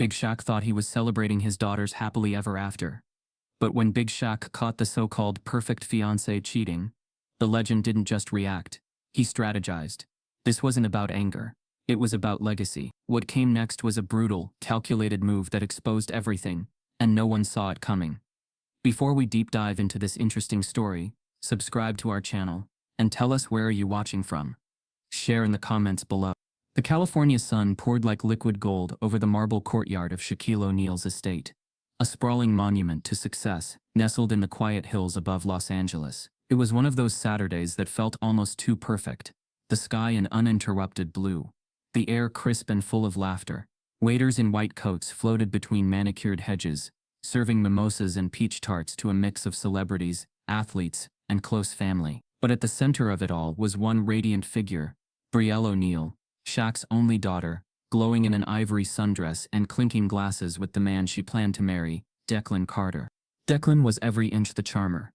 Big Shaq thought he was celebrating his daughter's happily ever after. But when Big Shaq caught the so-called perfect fiancé cheating, the legend didn't just react, he strategized. This wasn't about anger. It was about legacy. What came next was a brutal, calculated move that exposed everything, and no one saw it coming. Before we deep dive into this interesting story, subscribe to our channel, and tell us where are you watching from. Share in the comments below. The California sun poured like liquid gold over the marble courtyard of Shaquille O'Neal's estate, a sprawling monument to success, nestled in the quiet hills above Los Angeles. It was one of those Saturdays that felt almost too perfect, the sky an uninterrupted blue, the air crisp and full of laughter. Waiters in white coats floated between manicured hedges, serving mimosas and peach tarts to a mix of celebrities, athletes, and close family. But at the center of it all was one radiant figure, Brielle O'Neal, Shaq's only daughter, glowing in an ivory sundress and clinking glasses with the man she planned to marry, Declan Carter. Declan was every inch the charmer.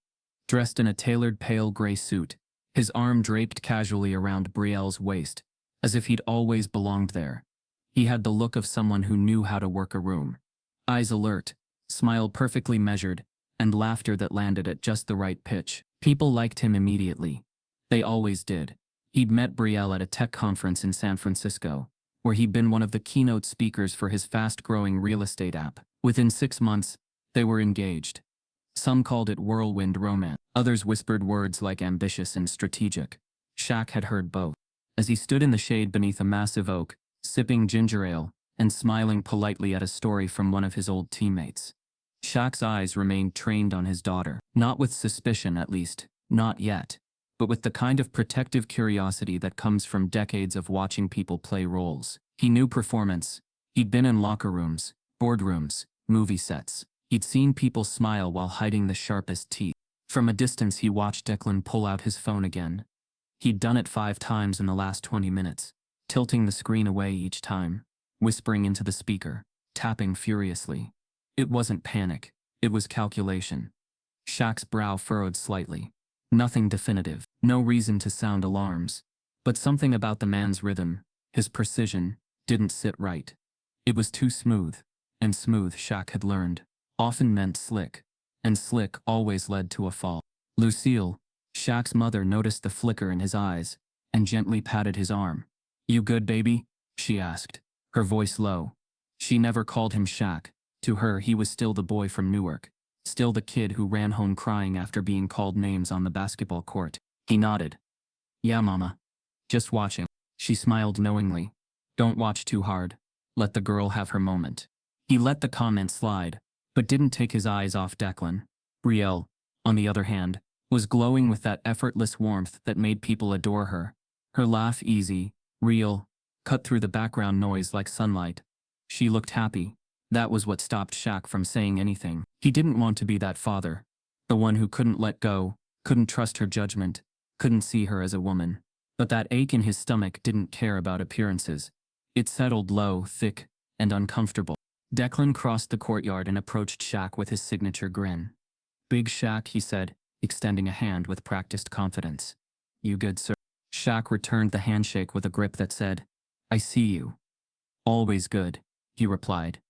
Dressed in a tailored pale gray suit, his arm draped casually around Brielle's waist, as if he'd always belonged there. He had the look of someone who knew how to work a room. Eyes alert, smile perfectly measured, and laughter that landed at just the right pitch. People liked him immediately. They always did. He'd met Brielle at a tech conference in San Francisco, where he'd been one of the keynote speakers for his fast-growing real estate app. Within 6 months, they were engaged. Some called it whirlwind romance. Others whispered words like ambitious and strategic. Shaq had heard both. As he stood in the shade beneath a massive oak, sipping ginger ale, and smiling politely at a story from one of his old teammates. Shaq's eyes remained trained on his daughter, not with suspicion at least, not yet, but with the kind of protective curiosity that comes from decades of watching people play roles. He knew performance. He'd been in locker rooms, boardrooms, movie sets. He'd seen people smile while hiding the sharpest teeth. From a distance he watched Declan pull out his phone again. He'd done it 5 times in the last 20 minutes, tilting the screen away each time, whispering into the speaker, tapping furiously. It wasn't panic, it was calculation. Shaq's brow furrowed slightly. Nothing definitive, no reason to sound alarms. But something about the man's rhythm, his precision, didn't sit right. It was too smooth, and smooth, Shaq had learned, often meant slick, and slick always led to a fall. Lucille, Shaq's mother, noticed the flicker in his eyes, and gently patted his arm. "You good, baby?" she asked, her voice low. She never called him Shaq. To her, he was still the boy from Newark, still the kid who ran home crying after being called names on the basketball court. He nodded. "Yeah, Mama. Just watching." She smiled knowingly. "Don't watch too hard. Let the girl have her moment." He let the comment slide, but didn't take his eyes off Declan. Brielle, on the other hand, was glowing with that effortless warmth that made people adore her. Her laugh easy, real, cut through the background noise like sunlight. She looked happy. That was what stopped Shaq from saying anything. He didn't want to be that father, the one who couldn't let go, couldn't trust her judgment, couldn't see her as a woman. But that ache in his stomach didn't care about appearances. It settled low, thick, and uncomfortable. Declan crossed the courtyard and approached Shaq with his signature grin. "Big Shaq," he said, extending a hand with practiced confidence. "You good, sir?" Shaq returned the handshake with a grip that said, "I see you." "Always good," he replied.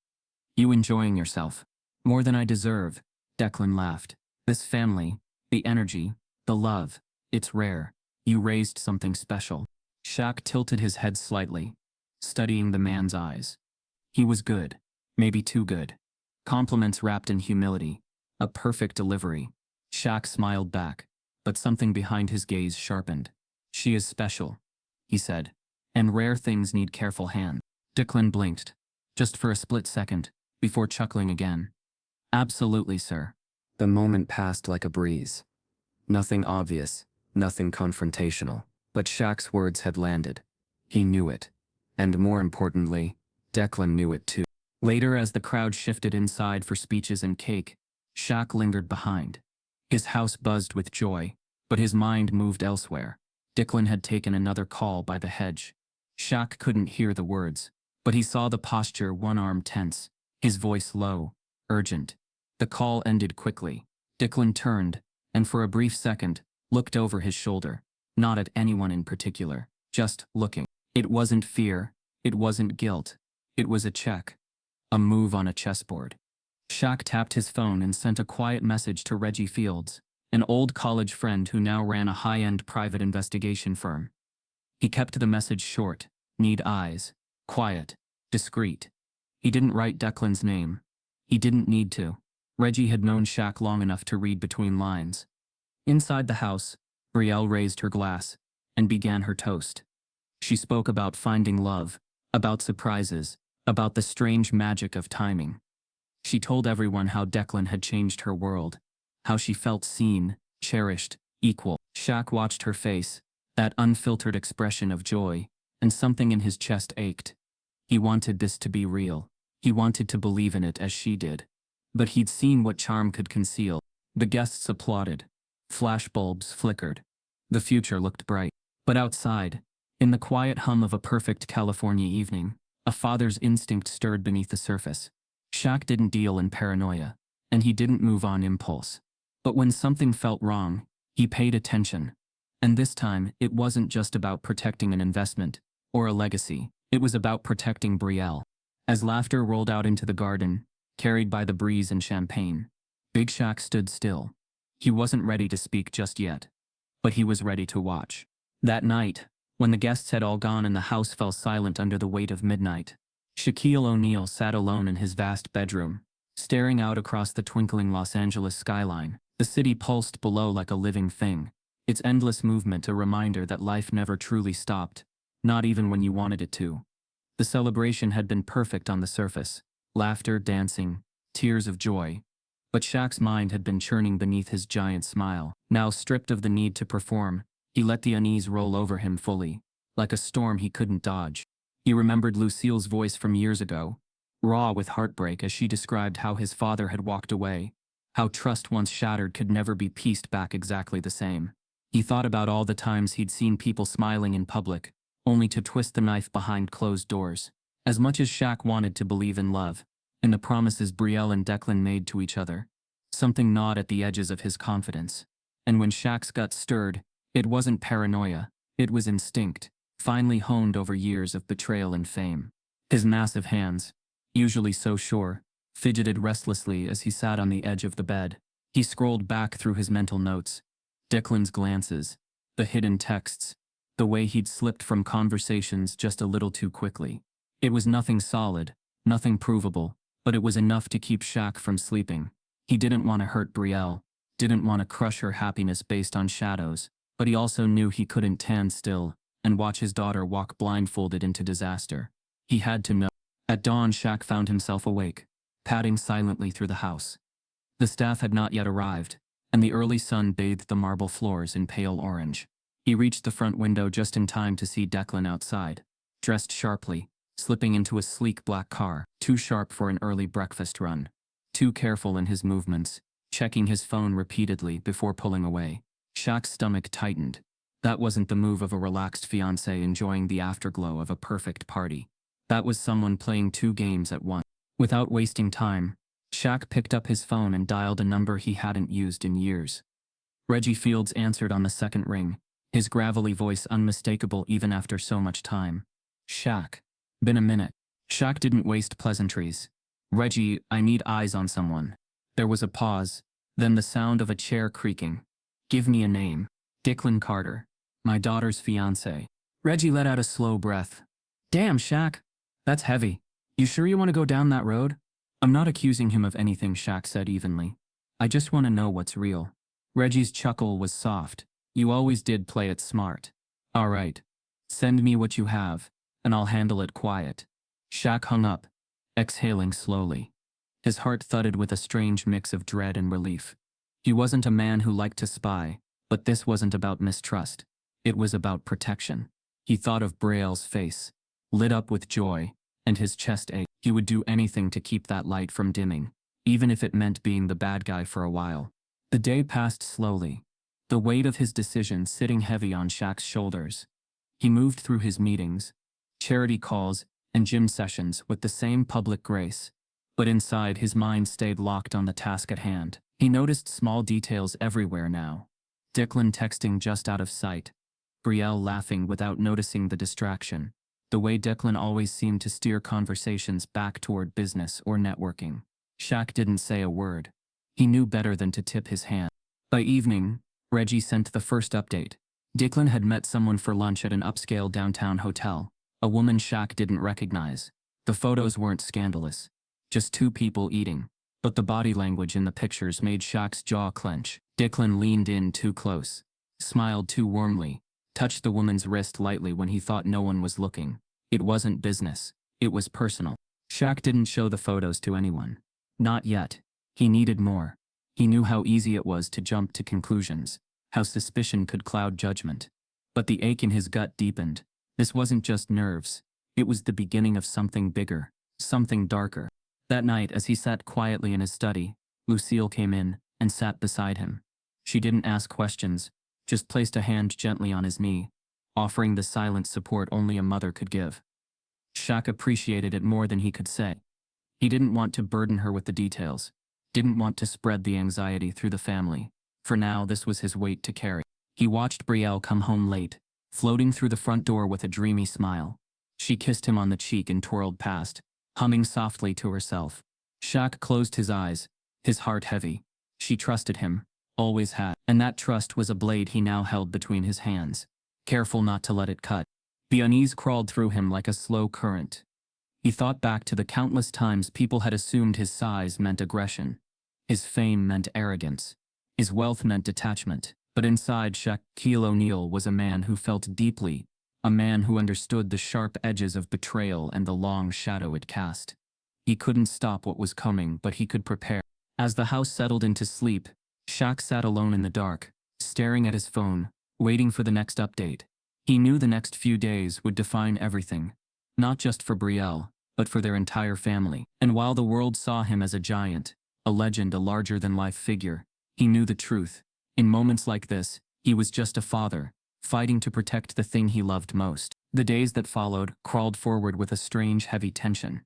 "You enjoying yourself?" "More than I deserve," Declan laughed. "This family, the energy, the love, it's rare. You raised something special." Shaq tilted his head slightly, studying the man's eyes. He was good, maybe too good. Compliments wrapped in humility, a perfect delivery. Shaq smiled back, but something behind his gaze sharpened. "She is special," he said, "and rare things need careful hands." Declan blinked, just for a split second, before chuckling again. "Absolutely, sir." The moment passed like a breeze. Nothing obvious, nothing confrontational, but Shaq's words had landed. He knew it. And more importantly, Declan knew it too. Later, as the crowd shifted inside for speeches and cake, Shaq lingered behind. His house buzzed with joy, but his mind moved elsewhere. Declan had taken another call by the hedge. Shaq couldn't hear the words, but he saw the posture, one arm tense, his voice low, urgent. The call ended quickly. Declan turned, and for a brief second, looked over his shoulder, not at anyone in particular, just looking. It wasn't fear, it wasn't guilt, it was a check. A move on a chessboard. Shaq tapped his phone and sent a quiet message to Reggie Fields, an old college friend who now ran a high-end private investigation firm. He kept the message short, need eyes, quiet, discreet. He didn't write Declan's name. He didn't need to. Reggie had known Shaq long enough to read between lines. Inside the house, Brielle raised her glass and began her toast. She spoke about finding love, about surprises, about the strange magic of timing. She told everyone how Declan had changed her world, how she felt seen, cherished, equal. Shaq watched her face, that unfiltered expression of joy, and something in his chest ached. He wanted this to be real. He wanted to believe in it as she did. But he'd seen what charm could conceal. The guests applauded. Flashbulbs flickered. The future looked bright. But outside, in the quiet hum of a perfect California evening, a father's instinct stirred beneath the surface. Shaq didn't deal in paranoia, and he didn't move on impulse. But when something felt wrong, he paid attention. And this time, it wasn't just about protecting an investment or a legacy. It was about protecting Brielle. As laughter rolled out into the garden, carried by the breeze and champagne, Big Shaq stood still. He wasn't ready to speak just yet, but he was ready to watch. That night, when the guests had all gone and the house fell silent under the weight of midnight, Shaquille O'Neal sat alone in his vast bedroom, staring out across the twinkling Los Angeles skyline. The city pulsed below like a living thing, its endless movement a reminder that life never truly stopped, not even when you wanted it to. The celebration had been perfect on the surface, laughter, dancing, tears of joy. But Shaq's mind had been churning beneath his giant smile. Now stripped of the need to perform, he let the unease roll over him fully, like a storm he couldn't dodge. He remembered Lucille's voice from years ago, raw with heartbreak as she described how his father had walked away, how trust once shattered could never be pieced back exactly the same. He thought about all the times he'd seen people smiling in public, only to twist the knife behind closed doors. As much as Shaq wanted to believe in love, and the promises Brielle and Declan made to each other, something gnawed at the edges of his confidence. And when Shaq's gut stirred, it wasn't paranoia, it was instinct, finely honed over years of betrayal and fame. His massive hands, usually so sure, fidgeted restlessly as he sat on the edge of the bed. He scrolled back through his mental notes. Declan's glances, the hidden texts, the way he'd slipped from conversations just a little too quickly. It was nothing solid, nothing provable, but it was enough to keep Shaq from sleeping. He didn't want to hurt Brielle, didn't want to crush her happiness based on shadows, but he also knew he couldn't stand still and watch his daughter walk blindfolded into disaster. He had to know. At dawn, Shaq found himself awake, padding silently through the house. The staff had not yet arrived, and the early sun bathed the marble floors in pale orange. He reached the front window just in time to see Declan outside, dressed sharply, slipping into a sleek black car, too sharp for an early breakfast run, too careful in his movements, checking his phone repeatedly before pulling away. Shaq's stomach tightened. That wasn't the move of a relaxed fiancé enjoying the afterglow of a perfect party. That was someone playing two games at once. Without wasting time, Shaq picked up his phone and dialed a number he hadn't used in years. Reggie Fields answered on the second ring, his gravelly voice unmistakable even after so much time. Shaq. Been a minute. Shaq didn't waste pleasantries. Reggie, I need eyes on someone. There was a pause, then the sound of a chair creaking. Give me a name. Declan Carter. My daughter's fiancé. Reggie let out a slow breath. Damn, Shaq. That's heavy. You sure you want to go down that road? I'm not accusing him of anything, Shaq said evenly. I just want to know what's real. Reggie's chuckle was soft. You always did play it smart. All right. Send me what you have, and I'll handle it quiet. Shaq hung up, exhaling slowly. His heart thudded with a strange mix of dread and relief. He wasn't a man who liked to spy, but this wasn't about mistrust. It was about protection. He thought of Brielle's face, lit up with joy, and his chest ached. He would do anything to keep that light from dimming, even if it meant being the bad guy for a while. The day passed slowly, the weight of his decision sitting heavy on Shaq's shoulders. He moved through his meetings, charity calls, and gym sessions with the same public grace, but inside his mind stayed locked on the task at hand. He noticed small details everywhere now. Declan texting just out of sight, Brielle laughing without noticing the distraction, the way Declan always seemed to steer conversations back toward business or networking. Shaq didn't say a word. He knew better than to tip his hand. By evening, Reggie sent the first update. Declan had met someone for lunch at an upscale downtown hotel, a woman Shaq didn't recognize. The photos weren't scandalous, just two people eating, but the body language in the pictures made Shaq's jaw clench. Declan leaned in too close, smiled too warmly, touched the woman's wrist lightly when he thought no one was looking. It wasn't business, it was personal. Shaq didn't show the photos to anyone. Not yet. He needed more. He knew how easy it was to jump to conclusions, how suspicion could cloud judgment. But the ache in his gut deepened. This wasn't just nerves. It was the beginning of something bigger, something darker. That night, as he sat quietly in his study, Lucille came in and sat beside him. She didn't ask questions, just placed a hand gently on his knee, offering the silent support only a mother could give. Shaq appreciated it more than he could say. He didn't want to burden her with the details, didn't want to spread the anxiety through the family. For now, this was his weight to carry. He watched Brielle come home late, floating through the front door with a dreamy smile. She kissed him on the cheek and twirled past, humming softly to herself. Shaq closed his eyes, his heart heavy. She trusted him, always had, and that trust was a blade he now held between his hands, careful not to let it cut. The unease crawled through him like a slow current. He thought back to the countless times people had assumed his size meant aggression, his fame meant arrogance, his wealth meant detachment. But inside, Shaquille O'Neal was a man who felt deeply, a man who understood the sharp edges of betrayal and the long shadow it cast. He couldn't stop what was coming, but he could prepare. As the house settled into sleep, Shaq sat alone in the dark, staring at his phone, waiting for the next update. He knew the next few days would define everything, not just for Brielle, but for their entire family. And while the world saw him as a giant, a legend, a larger-than-life figure, he knew the truth. In moments like this, he was just a father, fighting to protect the thing he loved most. The days that followed crawled forward with a strange, heavy tension.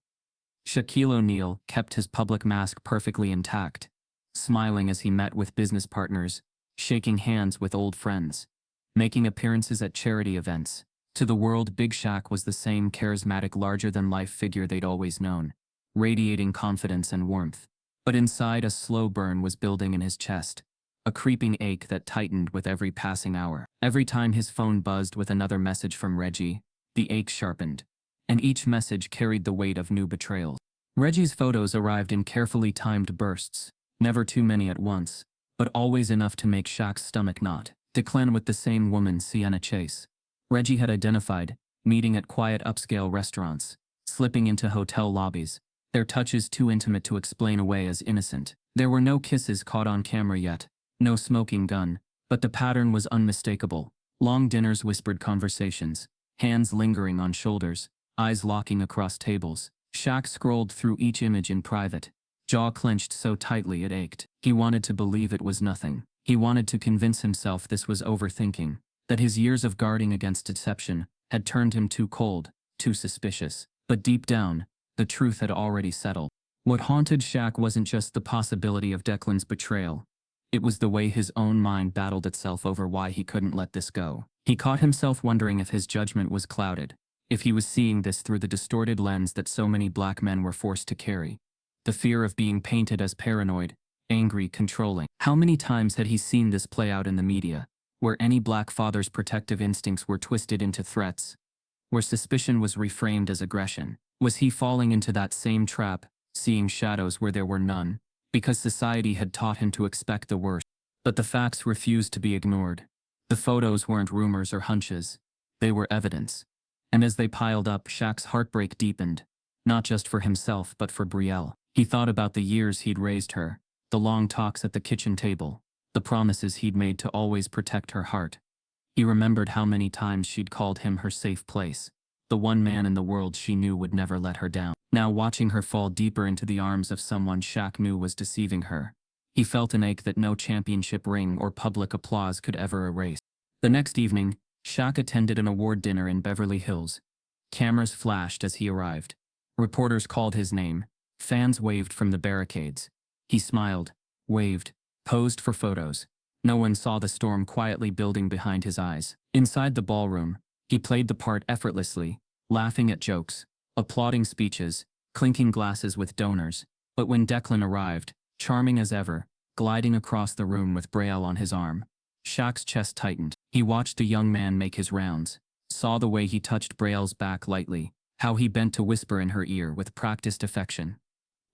Shaquille O'Neal kept his public mask perfectly intact, smiling as he met with business partners, shaking hands with old friends, making appearances at charity events. To the world, Big Shaq was the same charismatic, larger-than-life figure they'd always known, radiating confidence and warmth. But inside, a slow burn was building in his chest, a creeping ache that tightened with every passing hour. Every time his phone buzzed with another message from Reggie, the ache sharpened, and each message carried the weight of new betrayals. Reggie's photos arrived in carefully timed bursts, never too many at once, but always enough to make Shaq's stomach knot. Declan with the same woman, Sienna Chase. Reggie had identified, meeting at quiet upscale restaurants, slipping into hotel lobbies, their touches too intimate to explain away as innocent. There were no kisses caught on camera yet, no smoking gun, but the pattern was unmistakable. Long dinners, whispered conversations, hands lingering on shoulders, eyes locking across tables. Shaq scrolled through each image in private, jaw clenched so tightly it ached. He wanted to believe it was nothing. He wanted to convince himself this was overthinking, that his years of guarding against deception had turned him too cold, too suspicious. But deep down, the truth had already settled. What haunted Shaq wasn't just the possibility of Declan's betrayal. It was the way his own mind battled itself over why he couldn't let this go. He caught himself wondering if his judgment was clouded, if he was seeing this through the distorted lens that so many black men were forced to carry. The fear of being painted as paranoid, angry, controlling. How many times had he seen this play out in the media, where any black father's protective instincts were twisted into threats, where suspicion was reframed as aggression? Was he falling into that same trap, seeing shadows where there were none, because society had taught him to expect the worst? But the facts refused to be ignored. The photos weren't rumors or hunches. They were evidence. And as they piled up, Shaq's heartbreak deepened, not just for himself but for Brielle. He thought about the years he'd raised her, the long talks at the kitchen table, the promises he'd made to always protect her heart. He remembered how many times she'd called him her safe place, the one man in the world she knew would never let her down. Now watching her fall deeper into the arms of someone Shaq knew was deceiving her, he felt an ache that no championship ring or public applause could ever erase. The next evening, Shaq attended an award dinner in Beverly Hills. Cameras flashed as he arrived. Reporters called his name. Fans waved from the barricades. He smiled, waved, posed for photos. No one saw the storm quietly building behind his eyes. Inside the ballroom, he played the part effortlessly, laughing at jokes, applauding speeches, clinking glasses with donors. But when Declan arrived, charming as ever, gliding across the room with Braille on his arm, Shaq's chest tightened. He watched the young man make his rounds, saw the way he touched Braille's back lightly, how he bent to whisper in her ear with practiced affection.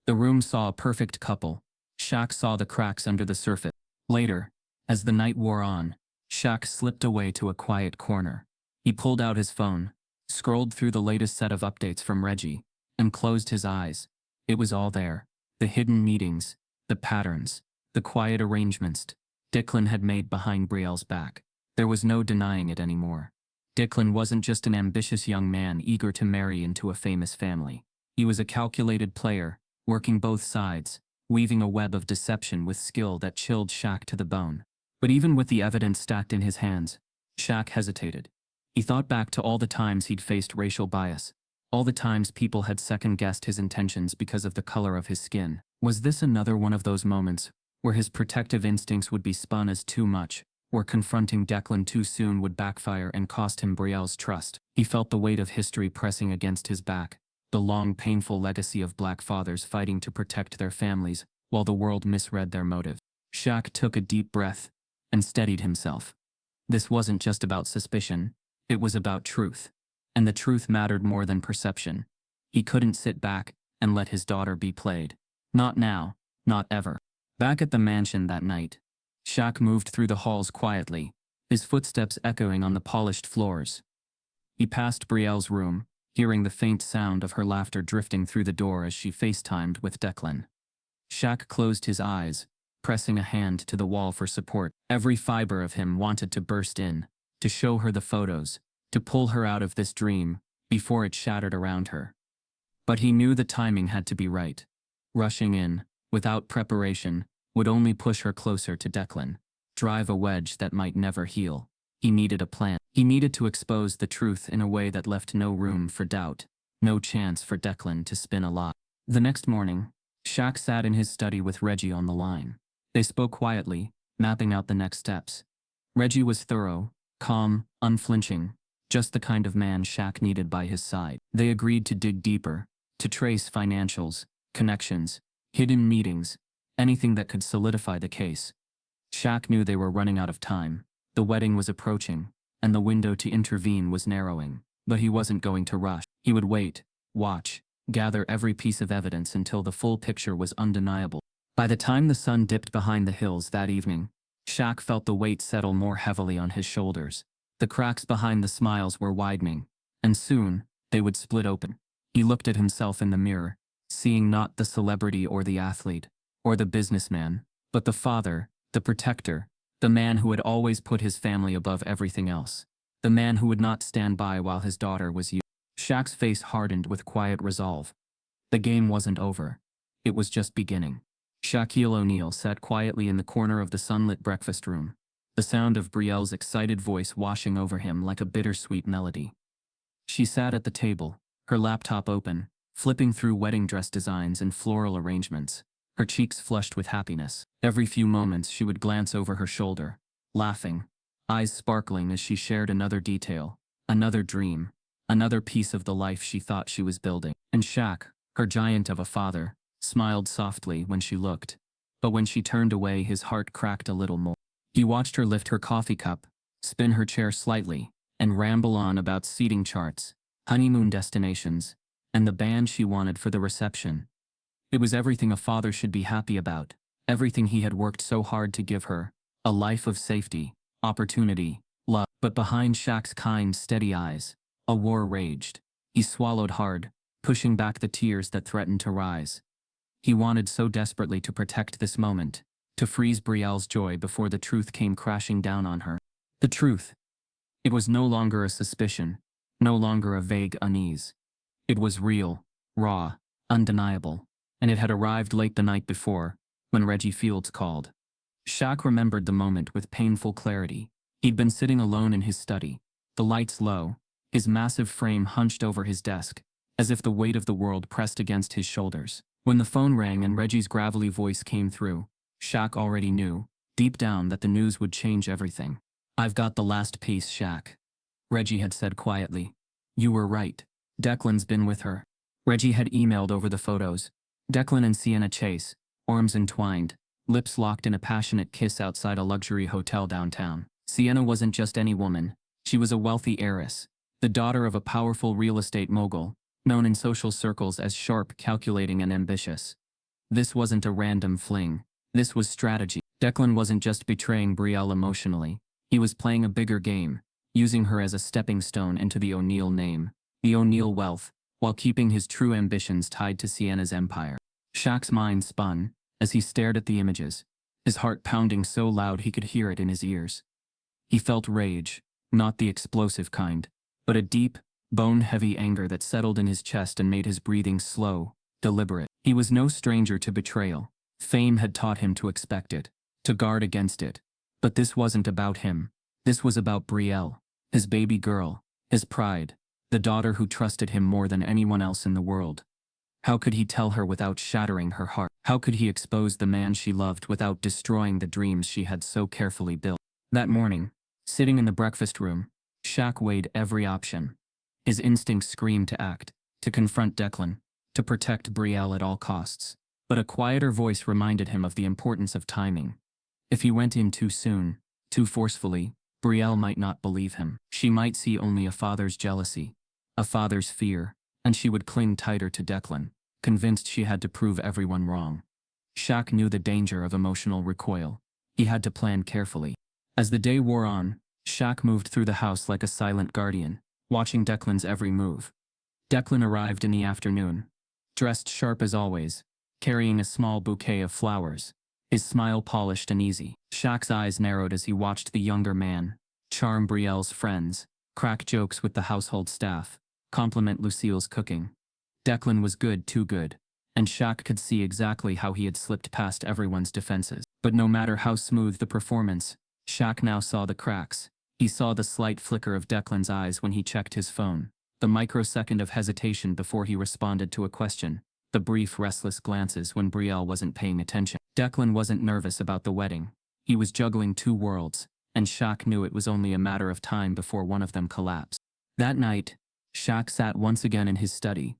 The room saw a perfect couple. Shaq saw the cracks under the surface. Later, as the night wore on, Shaq slipped away to a quiet corner. He pulled out his phone, scrolled through the latest set of updates from Reggie, and closed his eyes. It was all there. The hidden meetings, the patterns, the quiet arrangements Declan had made behind Brielle's back. There was no denying it anymore. Declan wasn't just an ambitious young man eager to marry into a famous family. He was a calculated player, working both sides, weaving a web of deception with skill that chilled Shaq to the bone. But even with the evidence stacked in his hands, Shaq hesitated. He thought back to all the times he'd faced racial bias, all the times people had second-guessed his intentions because of the color of his skin. Was this another one of those moments where his protective instincts would be spun as too much, where confronting Declan too soon would backfire and cost him Brielle's trust? He felt the weight of history pressing against his back, the long, painful legacy of black fathers fighting to protect their families while the world misread their motives. Shaq took a deep breath and steadied himself. This wasn't just about suspicion, it was about truth. And the truth mattered more than perception. He couldn't sit back and let his daughter be played. Not now, not ever. Back at the mansion that night, Shaq moved through the halls quietly, his footsteps echoing on the polished floors. He passed Brielle's room, hearing the faint sound of her laughter drifting through the door as she FaceTimed with Declan. Shaq closed his eyes, pressing a hand to the wall for support. Every fiber of him wanted to burst in, to show her the photos, to pull her out of this dream before it shattered around her. But he knew the timing had to be right. Rushing in, without preparation, would only push her closer to Declan, drive a wedge that might never heal. He needed a plan. He needed to expose the truth in a way that left no room for doubt, no chance for Declan to spin a lie. The next morning, Shaq sat in his study with Reggie on the line. They spoke quietly, mapping out the next steps. Reggie was thorough, calm, unflinching, just the kind of man Shaq needed by his side. They agreed to dig deeper, to trace financials, connections, hidden meetings, anything that could solidify the case. Shaq knew they were running out of time. The wedding was approaching, and the window to intervene was narrowing. But he wasn't going to rush. He would wait, watch, gather every piece of evidence until the full picture was undeniable. By the time the sun dipped behind the hills that evening, Shaq felt the weight settle more heavily on his shoulders. The cracks behind the smiles were widening, and soon, they would split open. He looked at himself in the mirror, seeing not the celebrity or the athlete, or the businessman, but the father, the protector, the man who had always put his family above everything else, the man who would not stand by while his daughter was used. Shaq's face hardened with quiet resolve. The game wasn't over. It was just beginning. Shaquille O'Neal sat quietly in the corner of the sunlit breakfast room, the sound of Brielle's excited voice washing over him like a bittersweet melody. She sat at the table, her laptop open, flipping through wedding dress designs and floral arrangements, her cheeks flushed with happiness. Every few moments she would glance over her shoulder, laughing, eyes sparkling as she shared another detail, another dream, another piece of the life she thought she was building. And Shaq, her giant of a father, smiled softly when she looked, but when she turned away his heart cracked a little more. He watched her lift her coffee cup, spin her chair slightly, and ramble on about seating charts, honeymoon destinations, and the band she wanted for the reception. It was everything a father should be happy about, everything he had worked so hard to give her, a life of safety, opportunity, love. But behind Shaq's kind, steady eyes, a war raged. He swallowed hard, pushing back the tears that threatened to rise. He wanted so desperately to protect this moment, to freeze Brielle's joy before the truth came crashing down on her. The truth. It was no longer a suspicion, no longer a vague unease. It was real, raw, undeniable, and it had arrived late the night before, when Reggie Fields called. Shaq remembered the moment with painful clarity. He'd been sitting alone in his study, the lights low, his massive frame hunched over his desk, as if the weight of the world pressed against his shoulders. When the phone rang and Reggie's gravelly voice came through, Shaq already knew, deep down, that the news would change everything. "I've got the last piece, Shaq," Reggie had said quietly. "You were right. Declan's been with her. Reggie had emailed over the photos. Declan and Sienna chase, arms entwined, lips locked in a passionate kiss outside a luxury hotel downtown. Sienna wasn't just any woman. She was a wealthy heiress, the daughter of a powerful real estate mogul, known in social circles as sharp, calculating, and ambitious. This wasn't a random fling. This was strategy. Declan wasn't just betraying Brielle emotionally. He was playing a bigger game, using her as a stepping stone into the O'Neill name, the O'Neill wealth, while keeping his true ambitions tied to Sienna's empire. Shaq's mind spun as he stared at the images, his heart pounding so loud he could hear it in his ears. He felt rage, not the explosive kind, but a deep, bone-heavy anger that settled in his chest and made his breathing slow, deliberate. He was no stranger to betrayal. Fame had taught him to expect it, to guard against it. But this wasn't about him. This was about Brielle, his baby girl, his pride, the daughter who trusted him more than anyone else in the world. How could he tell her without shattering her heart? How could he expose the man she loved without destroying the dreams she had so carefully built? That morning, sitting in the breakfast room, Shaq weighed every option. His instincts screamed to act, to confront Declan, to protect Brielle at all costs. But a quieter voice reminded him of the importance of timing. If he went in too soon, too forcefully, Brielle might not believe him. She might see only a father's jealousy, a father's fear, and she would cling tighter to Declan, convinced she had to prove everyone wrong. Shaq knew the danger of emotional recoil. He had to plan carefully. As the day wore on, Shaq moved through the house like a silent guardian, watching Declan's every move. Declan arrived in the afternoon, dressed sharp as always, carrying a small bouquet of flowers, his smile polished and easy. Shaq's eyes narrowed as he watched the younger man charm Brielle's friends, crack jokes with the household staff, compliment Lucille's cooking. Declan was good, too good, and Shaq could see exactly how he had slipped past everyone's defenses. But no matter how smooth the performance, Shaq now saw the cracks. He saw the slight flicker of Declan's eyes when he checked his phone, the microsecond of hesitation before he responded to a question, the brief restless glances when Brielle wasn't paying attention. Declan wasn't nervous about the wedding. He was juggling two worlds, and Shaq knew it was only a matter of time before one of them collapsed. That night, Shaq sat once again in his study.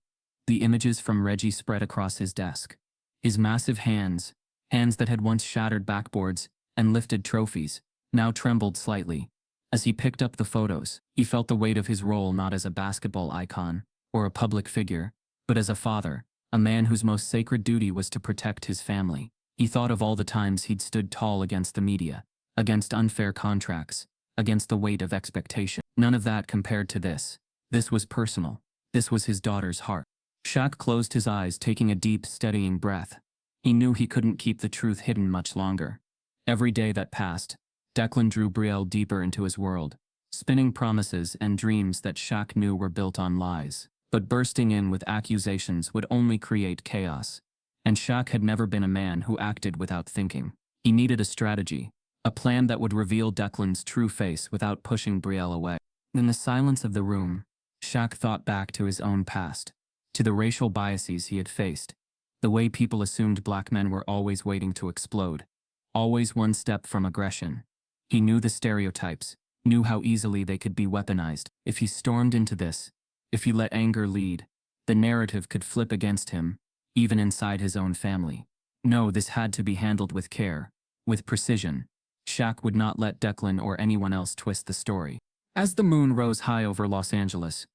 The images from Reggie spread across his desk. His massive hands that had once shattered backboards and lifted trophies, now trembled slightly. As he picked up the photos, he felt the weight of his role not as a basketball icon or a public figure, but as a father, a man whose most sacred duty was to protect his family. He thought of all the times he'd stood tall against the media, against unfair contracts, against the weight of expectation. None of that compared to this. This was personal. This was his daughter's heart. Shaq closed his eyes, taking a deep, steadying breath. He knew he couldn't keep the truth hidden much longer. Every day that passed, Declan drew Brielle deeper into his world, spinning promises and dreams that Shaq knew were built on lies. But bursting in with accusations would only create chaos. And Shaq had never been a man who acted without thinking. He needed a strategy, a plan that would reveal Declan's true face without pushing Brielle away. In the silence of the room, Shaq thought back to his own past, to the racial biases he had faced, the way people assumed black men were always waiting to explode, always one step from aggression. He knew the stereotypes, knew how easily they could be weaponized. If he stormed into this, if he let anger lead, the narrative could flip against him, even inside his own family. No, this had to be handled with care, with precision. Shaq would not let Declan or anyone else twist the story. As the moon rose high over Los Angeles,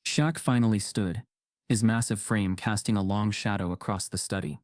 Shaq finally stood, his massive frame casting a long shadow across the study.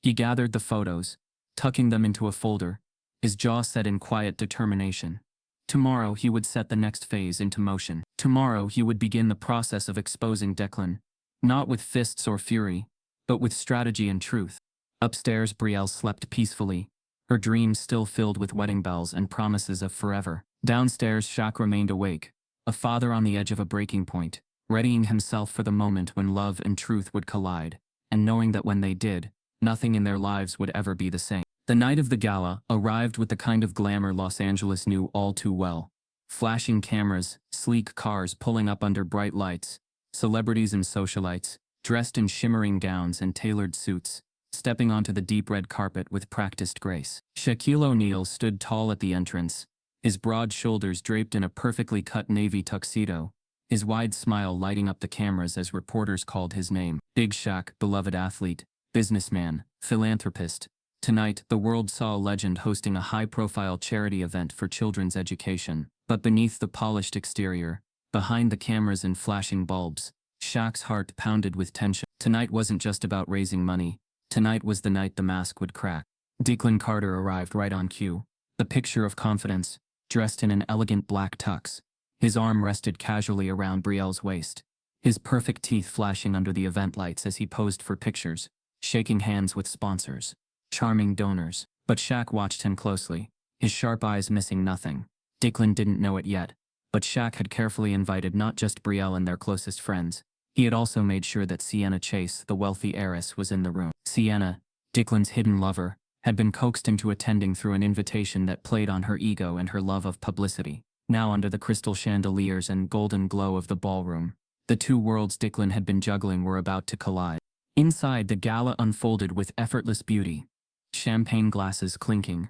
He gathered the photos, tucking them into a folder, his jaw set in quiet determination. Tomorrow he would set the next phase into motion. Tomorrow he would begin the process of exposing Declan, not with fists or fury, but with strategy and truth. Upstairs, Brielle slept peacefully, her dreams still filled with wedding bells and promises of forever. Downstairs, Shaq remained awake, a father on the edge of a breaking point, readying himself for the moment when love and truth would collide, and knowing that when they did, nothing in their lives would ever be the same. The night of the gala arrived with the kind of glamour Los Angeles knew all too well. Flashing cameras, sleek cars pulling up under bright lights, celebrities and socialites, dressed in shimmering gowns and tailored suits, stepping onto the deep red carpet with practiced grace. Shaquille O'Neal stood tall at the entrance, his broad shoulders draped in a perfectly cut navy tuxedo, his wide smile lighting up the cameras as reporters called his name. Big Shaq, beloved athlete, businessman, philanthropist. Tonight, the world saw a legend hosting a high-profile charity event for children's education. But beneath the polished exterior, behind the cameras and flashing bulbs, Shaq's heart pounded with tension. Tonight wasn't just about raising money. Tonight was the night the mask would crack. Declan Carter arrived right on cue. The picture of confidence, dressed in an elegant black tux. His arm rested casually around Brielle's waist, his perfect teeth flashing under the event lights as he posed for pictures, shaking hands with sponsors, charming donors. But Shaq watched him closely, his sharp eyes missing nothing. Declan didn't know it yet, but Shaq had carefully invited not just Brielle and their closest friends. He had also made sure that Sienna Chase, the wealthy heiress, was in the room. Sienna, Declan's hidden lover, had been coaxed into attending through an invitation that played on her ego and her love of publicity. Now under the crystal chandeliers and golden glow of the ballroom, the two worlds Declan had been juggling were about to collide. Inside, the gala unfolded with effortless beauty. Champagne glasses clinking,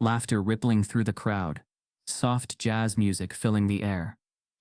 laughter rippling through the crowd, soft jazz music filling the air.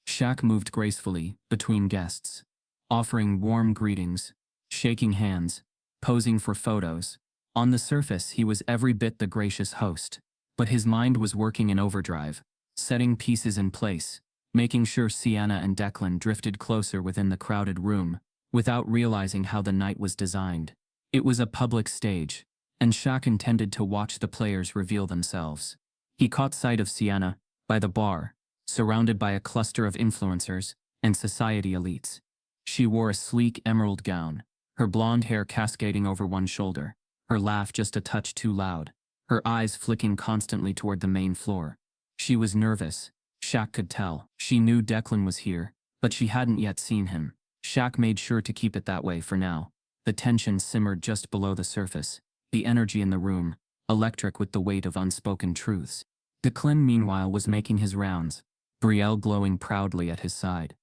Shaq moved gracefully between guests, offering warm greetings, shaking hands, posing for photos. On the surface, he was every bit the gracious host, but his mind was working in overdrive, setting pieces in place, making sure Sienna and Declan drifted closer within the crowded room, without realizing how the night was designed. It was a public stage, and Shaq intended to watch the players reveal themselves. He caught sight of Sienna, by the bar, surrounded by a cluster of influencers and society elites. She wore a sleek emerald gown, her blonde hair cascading over one shoulder, her laugh just a touch too loud, her eyes flicking constantly toward the main floor. She was nervous, Shaq could tell. She knew Declan was here, but she hadn't yet seen him. Shaq made sure to keep it that way for now. The tension simmered just below the surface, the energy in the room, electric with the weight of unspoken truths. Declan, meanwhile, was making his rounds, Brielle glowing proudly at his side.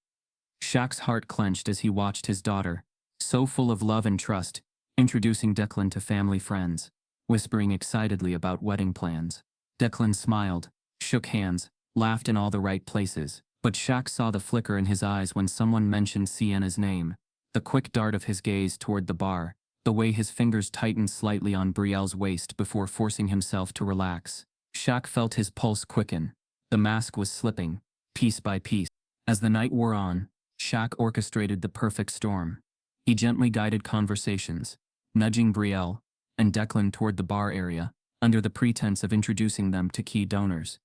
Shaq's heart clenched as he watched his daughter, so full of love and trust, introducing Declan to family friends, whispering excitedly about wedding plans. Declan smiled, shook hands, laughed in all the right places, but Shaq saw the flicker in his eyes when someone mentioned Sienna's name, the quick dart of his gaze toward the bar, the way his fingers tightened slightly on Brielle's waist before forcing himself to relax. Shaq felt his pulse quicken. The mask was slipping, piece by piece. As the night wore on, Shaq orchestrated the perfect storm. He gently guided conversations, nudging Brielle and Declan toward the bar area, under the pretense of introducing them to key donors.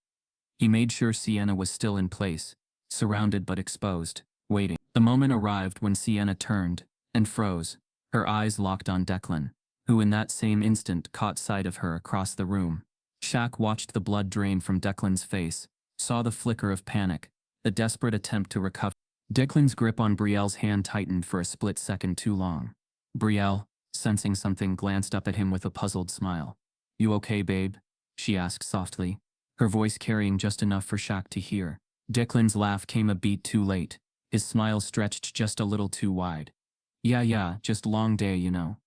He made sure Sienna was still in place, surrounded but exposed, waiting. The moment arrived when Sienna turned and froze, her eyes locked on Declan, who in that same instant caught sight of her across the room. Shaq watched the blood drain from Declan's face, saw the flicker of panic, the desperate attempt to recover. Declan's grip on Brielle's hand tightened for a split second too long. Brielle, sensing something, glanced up at him with a puzzled smile. "You okay, babe?" she asked softly, her voice carrying just enough for Shaq to hear. Declan's laugh came a beat too late, his smile stretched just a little too wide. Yeah, just long day, you know."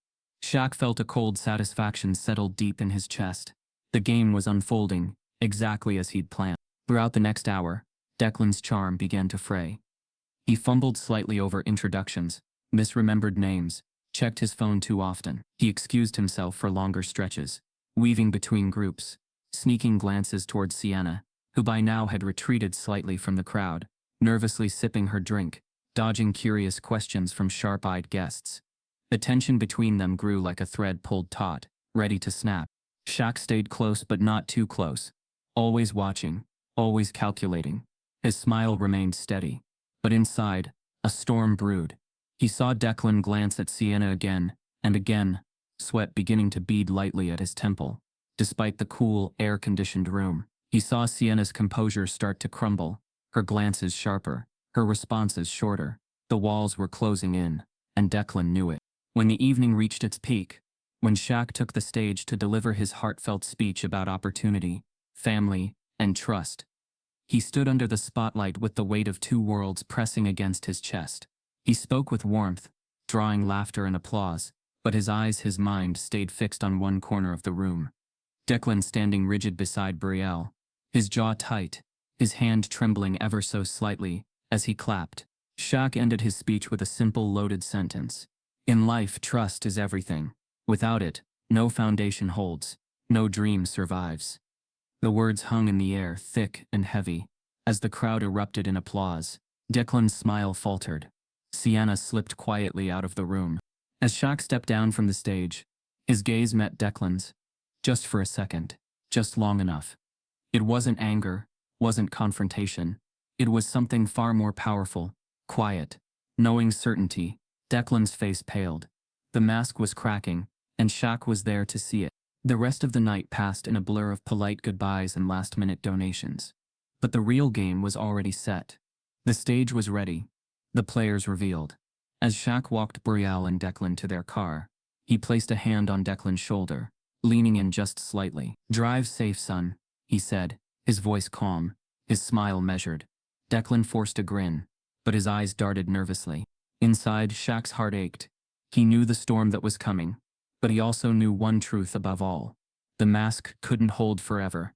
Shaq felt a cold satisfaction settle deep in his chest. The game was unfolding, exactly as he'd planned. Throughout the next hour, Declan's charm began to fray. He fumbled slightly over introductions, misremembered names, checked his phone too often. He excused himself for longer stretches, weaving between groups, sneaking glances towards Sienna, who by now had retreated slightly from the crowd, nervously sipping her drink, dodging curious questions from sharp-eyed guests. The tension between them grew like a thread pulled taut, ready to snap. Shaq stayed close but not too close, always watching, always calculating. His smile remained steady, but inside, a storm brewed. He saw Declan glance at Sienna again and again, sweat beginning to bead lightly at his temple. Despite the cool, air-conditioned room, he saw Sienna's composure start to crumble, her glances sharper, her responses shorter. The walls were closing in, and Declan knew it. When the evening reached its peak, when Shaq took the stage to deliver his heartfelt speech about opportunity, family, and trust, he stood under the spotlight with the weight of two worlds pressing against his chest. He spoke with warmth, drawing laughter and applause, but his eyes, his mind stayed fixed on one corner of the room. Declan standing rigid beside Brielle, his jaw tight, his hand trembling ever so slightly, as he clapped. Shaq ended his speech with a simple loaded sentence. In life, trust is everything. Without it, no foundation holds, no dream survives. The words hung in the air, thick and heavy. As the crowd erupted in applause, Declan's smile faltered. Sienna slipped quietly out of the room. As Shaq stepped down from the stage, his gaze met Declan's. Just for a second. Just long enough. It wasn't anger, wasn't confrontation. It was something far more powerful, quiet, knowing certainty. Declan's face paled. The mask was cracking, and Shaq was there to see it. The rest of the night passed in a blur of polite goodbyes and last-minute donations. But the real game was already set. The stage was ready. The players revealed. As Shaq walked Brielle and Declan to their car, he placed a hand on Declan's shoulder, leaning in just slightly. "Drive safe, son," he said, his voice calm, his smile measured. Declan forced a grin, but his eyes darted nervously. Inside, Shaq's heart ached. He knew the storm that was coming, but he also knew one truth above all. The mask couldn't hold forever.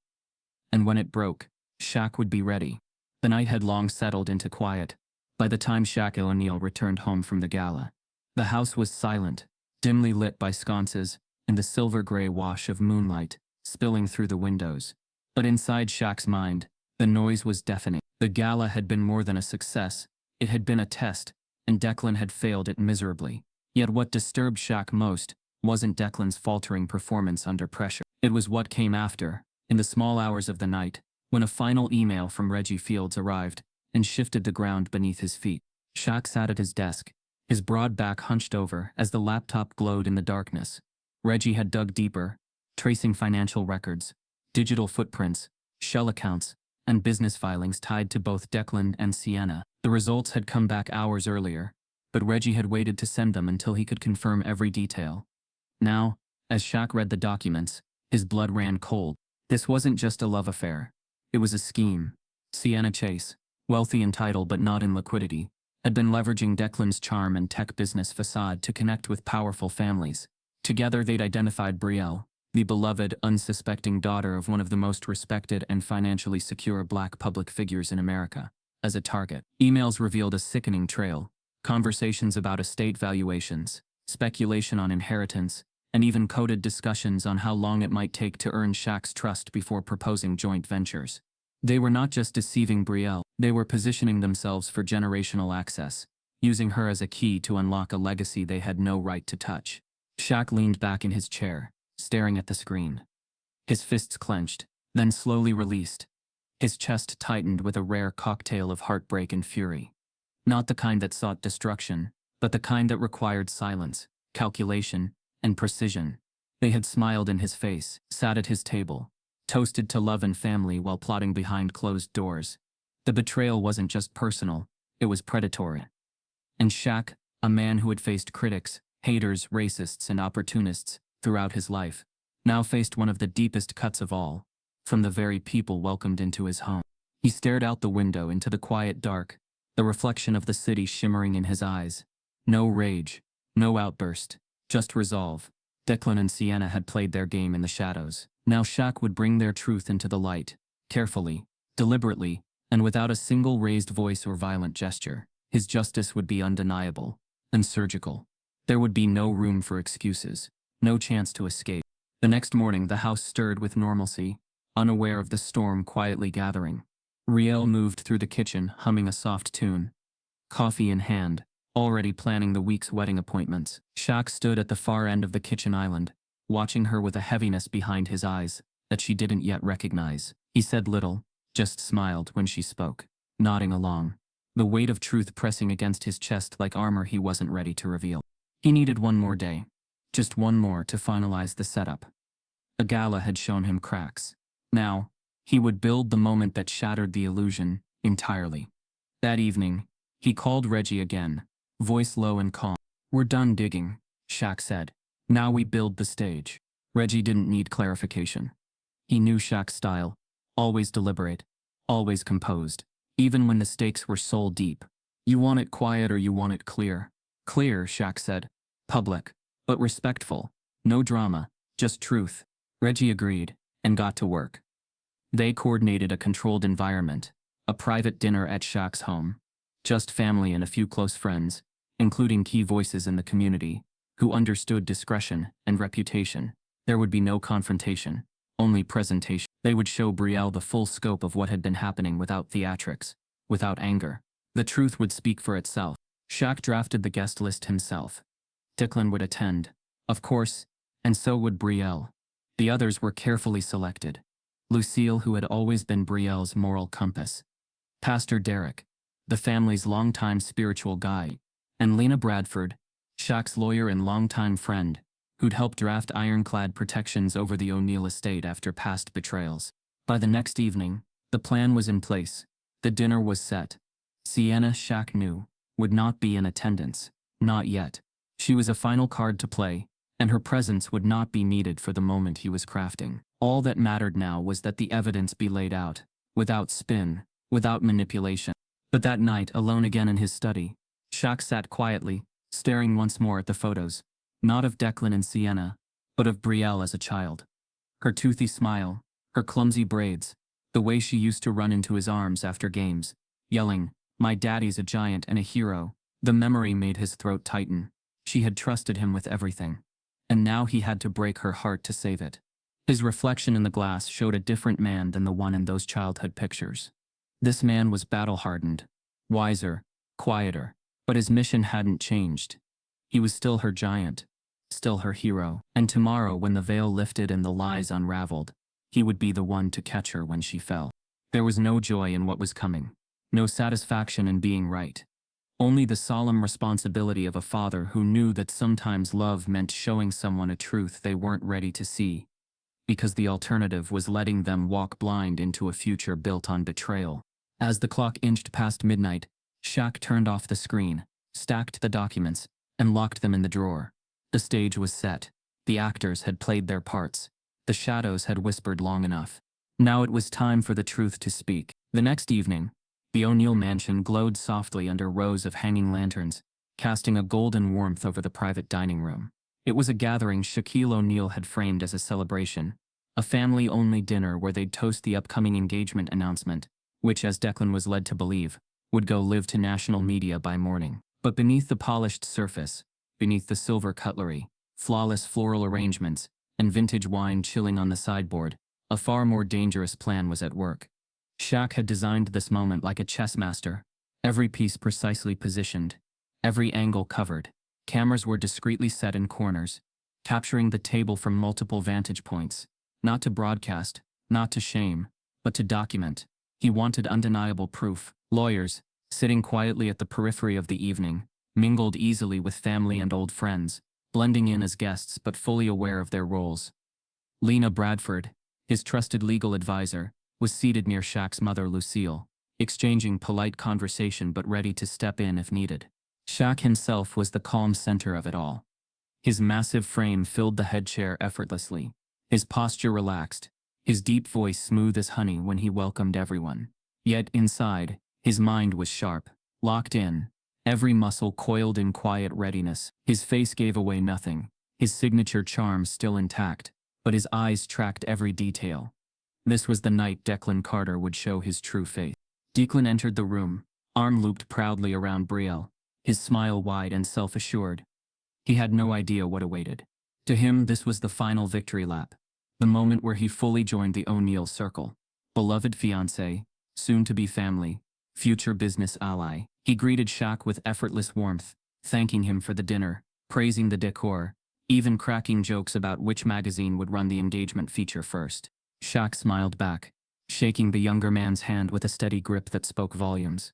And when it broke, Shaq would be ready. The night had long settled into quiet. By the time Shaquille O'Neal returned home from the gala, the house was silent, dimly lit by sconces and the silver-gray wash of moonlight spilling through the windows. But inside Shaq's mind, the noise was deafening. The gala had been more than a success. It had been a test, and Declan had failed it miserably. Yet what disturbed Shaq most wasn't Declan's faltering performance under pressure. It was what came after, in the small hours of the night, when a final email from Reggie Fields arrived and shifted the ground beneath his feet. Shaq sat at his desk, his broad back hunched over as the laptop glowed in the darkness. Reggie had dug deeper, tracing financial records, digital footprints, shell accounts, and business filings tied to both Declan and Sienna. The results had come back hours earlier, but Reggie had waited to send them until he could confirm every detail. Now, as Shaq read the documents, his blood ran cold. This wasn't just a love affair. It was a scheme. Sienna Chase, wealthy in title but not in liquidity, had been leveraging Declan's charm and tech business facade to connect with powerful families. Together they'd identified Brielle, the beloved, unsuspecting daughter of one of the most respected and financially secure black public figures in America, as a target. Emails revealed a sickening trail: conversations about estate valuations, speculation on inheritance, and even coded discussions on how long it might take to earn Shaq's trust before proposing joint ventures. They were not just deceiving Brielle, they were positioning themselves for generational access, using her as a key to unlock a legacy they had no right to touch. Shaq leaned back in his chair, staring at the screen. His fists clenched, then slowly released. His chest tightened with a rare cocktail of heartbreak and fury. Not the kind that sought destruction, but the kind that required silence, calculation, and precision. They had smiled in his face, sat at his table, toasted to love and family while plotting behind closed doors. The betrayal wasn't just personal, it was predatory. And Shaq, a man who had faced critics, haters, racists, and opportunists throughout his life, now faced one of the deepest cuts of all, from the very people welcomed into his home. He stared out the window into the quiet dark, the reflection of the city shimmering in his eyes. No rage, no outburst, just resolve. Declan and Sienna had played their game in the shadows. Now Shaq would bring their truth into the light, carefully, deliberately, and without a single raised voice or violent gesture. His justice would be undeniable and surgical. There would be no room for excuses, no chance to escape. The next morning the house stirred with normalcy, unaware of the storm quietly gathering. Riel moved through the kitchen, humming a soft tune, coffee in hand, already planning the week's wedding appointments. Shaq stood at the far end of the kitchen island, watching her with a heaviness behind his eyes that she didn't yet recognize. He said little, just smiled when she spoke, nodding along, the weight of truth pressing against his chest like armor he wasn't ready to reveal. He needed one more day, just one more to finalize the setup. The gala had shown him cracks. Now, he would build the moment that shattered the illusion entirely. That evening, he called Reggie again, voice low and calm. "We're done digging," Shaq said. "Now we build the stage." Reggie didn't need clarification. He knew Shaq's style, always deliberate, always composed, even when the stakes were soul deep. "You want it quiet or you want it clear?" "Clear," Shaq said. "Public, but respectful. No drama, just truth." Reggie agreed, and got to work. They coordinated a controlled environment, a private dinner at Shaq's home. Just family and a few close friends, including key voices in the community, who understood discretion and reputation. There would be no confrontation, only presentation. They would show Brielle the full scope of what had been happening without theatrics, without anger. The truth would speak for itself. Shaq drafted the guest list himself. Declan would attend, of course, and so would Brielle. The others were carefully selected. Lucille, who had always been Brielle's moral compass. Pastor Derek, the family's longtime spiritual guide. And Lena Bradford, Shaq's lawyer and longtime friend, who'd helped draft ironclad protections over the O'Neill estate after past betrayals. By the next evening, the plan was in place. The dinner was set. Sienna, Shaq knew, would not be in attendance. Not yet. She was a final card to play, and her presence would not be needed for the moment he was crafting. All that mattered now was that the evidence be laid out, without spin, without manipulation. But that night, alone again in his study, Shaq sat quietly, staring once more at the photos, not of Declan and Sienna, but of Brielle as a child. Her toothy smile, her clumsy braids, the way she used to run into his arms after games, yelling, "My daddy's a giant and a hero." The memory made his throat tighten. She had trusted him with everything, and now he had to break her heart to save it. His reflection in the glass showed a different man than the one in those childhood pictures. This man was battle-hardened, wiser, quieter, but his mission hadn't changed. He was still her giant, still her hero, and tomorrow when the veil lifted and the lies unraveled, he would be the one to catch her when she fell. There was no joy in what was coming, no satisfaction in being right. Only the solemn responsibility of a father who knew that sometimes love meant showing someone a truth they weren't ready to see, because the alternative was letting them walk blind into a future built on betrayal. As the clock inched past midnight, Shaq turned off the screen, stacked the documents, and locked them in the drawer. The stage was set. The actors had played their parts. The shadows had whispered long enough. Now it was time for the truth to speak. The next evening, the O'Neill mansion glowed softly under rows of hanging lanterns, casting a golden warmth over the private dining room. It was a gathering Shaquille O'Neal had framed as a celebration, a family-only dinner where they'd toast the upcoming engagement announcement, which, as Declan was led to believe, would go live to national media by morning. But beneath the polished surface, beneath the silver cutlery, flawless floral arrangements, and vintage wine chilling on the sideboard, a far more dangerous plan was at work. Shaq had designed this moment like a chess master, every piece precisely positioned, every angle covered. Cameras were discreetly set in corners, capturing the table from multiple vantage points, not to broadcast, not to shame, but to document. He wanted undeniable proof. Lawyers, sitting quietly at the periphery of the evening, mingled easily with family and old friends, blending in as guests but fully aware of their roles. Lena Bradford, his trusted legal advisor, was seated near Shaq's mother Lucille, exchanging polite conversation but ready to step in if needed. Shaq himself was the calm center of it all. His massive frame filled the head chair effortlessly, his posture relaxed, his deep voice smooth as honey when he welcomed everyone. Yet inside, his mind was sharp, locked in, every muscle coiled in quiet readiness. His face gave away nothing, his signature charm still intact, but his eyes tracked every detail. This was the night Declan Carter would show his true face. Declan entered the room, arm looped proudly around Brielle, his smile wide and self-assured. He had no idea what awaited. To him, this was the final victory lap, the moment where he fully joined the O'Neill circle. Beloved fiancé, soon-to-be family, future business ally. He greeted Shaq with effortless warmth, thanking him for the dinner, praising the decor, even cracking jokes about which magazine would run the engagement feature first. Shaq smiled back, shaking the younger man's hand with a steady grip that spoke volumes.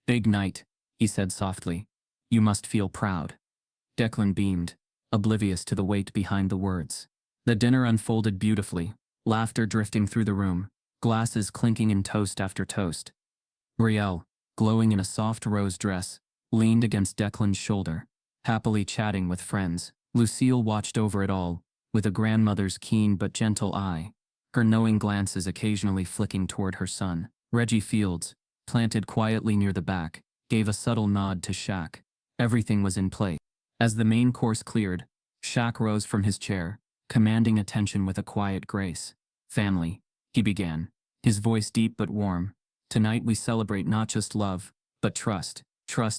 "Big night," he said softly. "You must feel proud." Declan beamed, oblivious to the weight behind the words. The dinner unfolded beautifully, laughter drifting through the room, glasses clinking in toast after toast. Brielle, glowing in a soft rose dress, leaned against Declan's shoulder, happily chatting with friends. Lucille watched over it all, with a grandmother's keen but gentle eye, her knowing glances occasionally flicking toward her son. Reggie Fields, planted quietly near the back, gave a subtle nod to Shaq. Everything was in place. As the main course cleared, Shaq rose from his chair, commanding attention with a quiet grace. "Family," he began, his voice deep but warm. "Tonight we celebrate not just love, But trust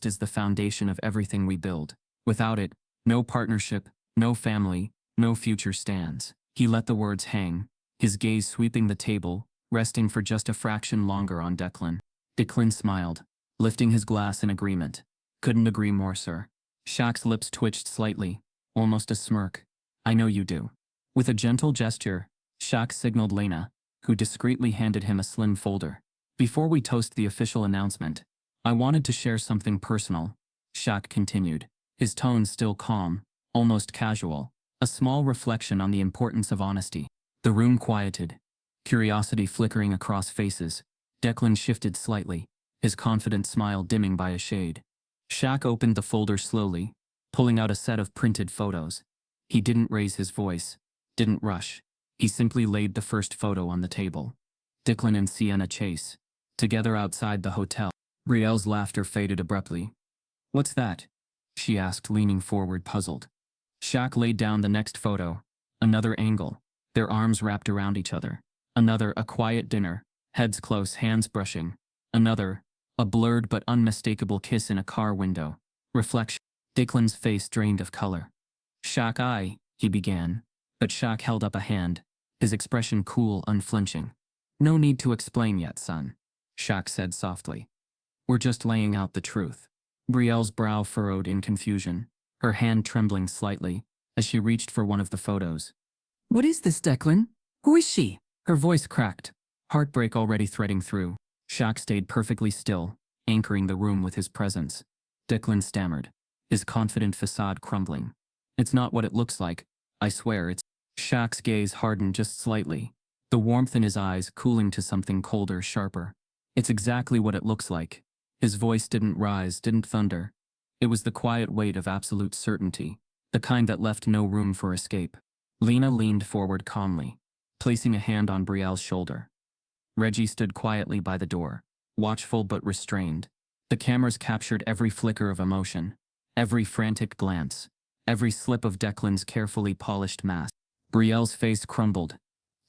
is the foundation of everything we build. Without it, no partnership, no family, no future stands. He let the words hang, his gaze sweeping the table, resting for just a fraction longer on Declan. Declan smiled, lifting his glass in agreement. Couldn't agree more, sir. Shaq's lips twitched slightly, almost a smirk. I know you do. With a gentle gesture, Shaq signaled Lena, who discreetly handed him a slim folder. Before we toast the official announcement, I wanted to share something personal, Shaq continued, his tone still calm, almost casual, a small reflection on the importance of honesty. The room quieted, curiosity flickering across faces. Declan shifted slightly, his confident smile dimming by a shade. Shaq opened the folder slowly, pulling out a set of printed photos. He didn't raise his voice, didn't rush. He simply laid the first photo on the table. Declan and Sienna Chase, together outside the hotel. Brielle's laughter faded abruptly. What's that? She asked, leaning forward, puzzled. Shaq laid down the next photo. Another angle, their arms wrapped around each other. Another, a quiet dinner, heads close, hands brushing. Another, a blurred but unmistakable kiss in a car window. Reflection. Declan's face drained of color. Shaq, he began, but Shaq held up a hand, his expression cool, unflinching. No need to explain yet, son, Shaq said softly. We're just laying out the truth. Brielle's brow furrowed in confusion, her hand trembling slightly, as she reached for one of the photos. What is this, Declan? Who is she? Her voice cracked, heartbreak already threading through. Shaq stayed perfectly still, anchoring the room with his presence. Declan stammered, his confident facade crumbling. It's not what it looks like, I swear it's… Shaq's gaze hardened just slightly, the warmth in his eyes cooling to something colder, sharper. It's exactly what it looks like. His voice didn't rise, didn't thunder. It was the quiet weight of absolute certainty, the kind that left no room for escape. Lena leaned forward calmly, placing a hand on Brielle's shoulder. Reggie stood quietly by the door, watchful but restrained. The cameras captured every flicker of emotion, every frantic glance, every slip of Declan's carefully polished mask. Brielle's face crumbled,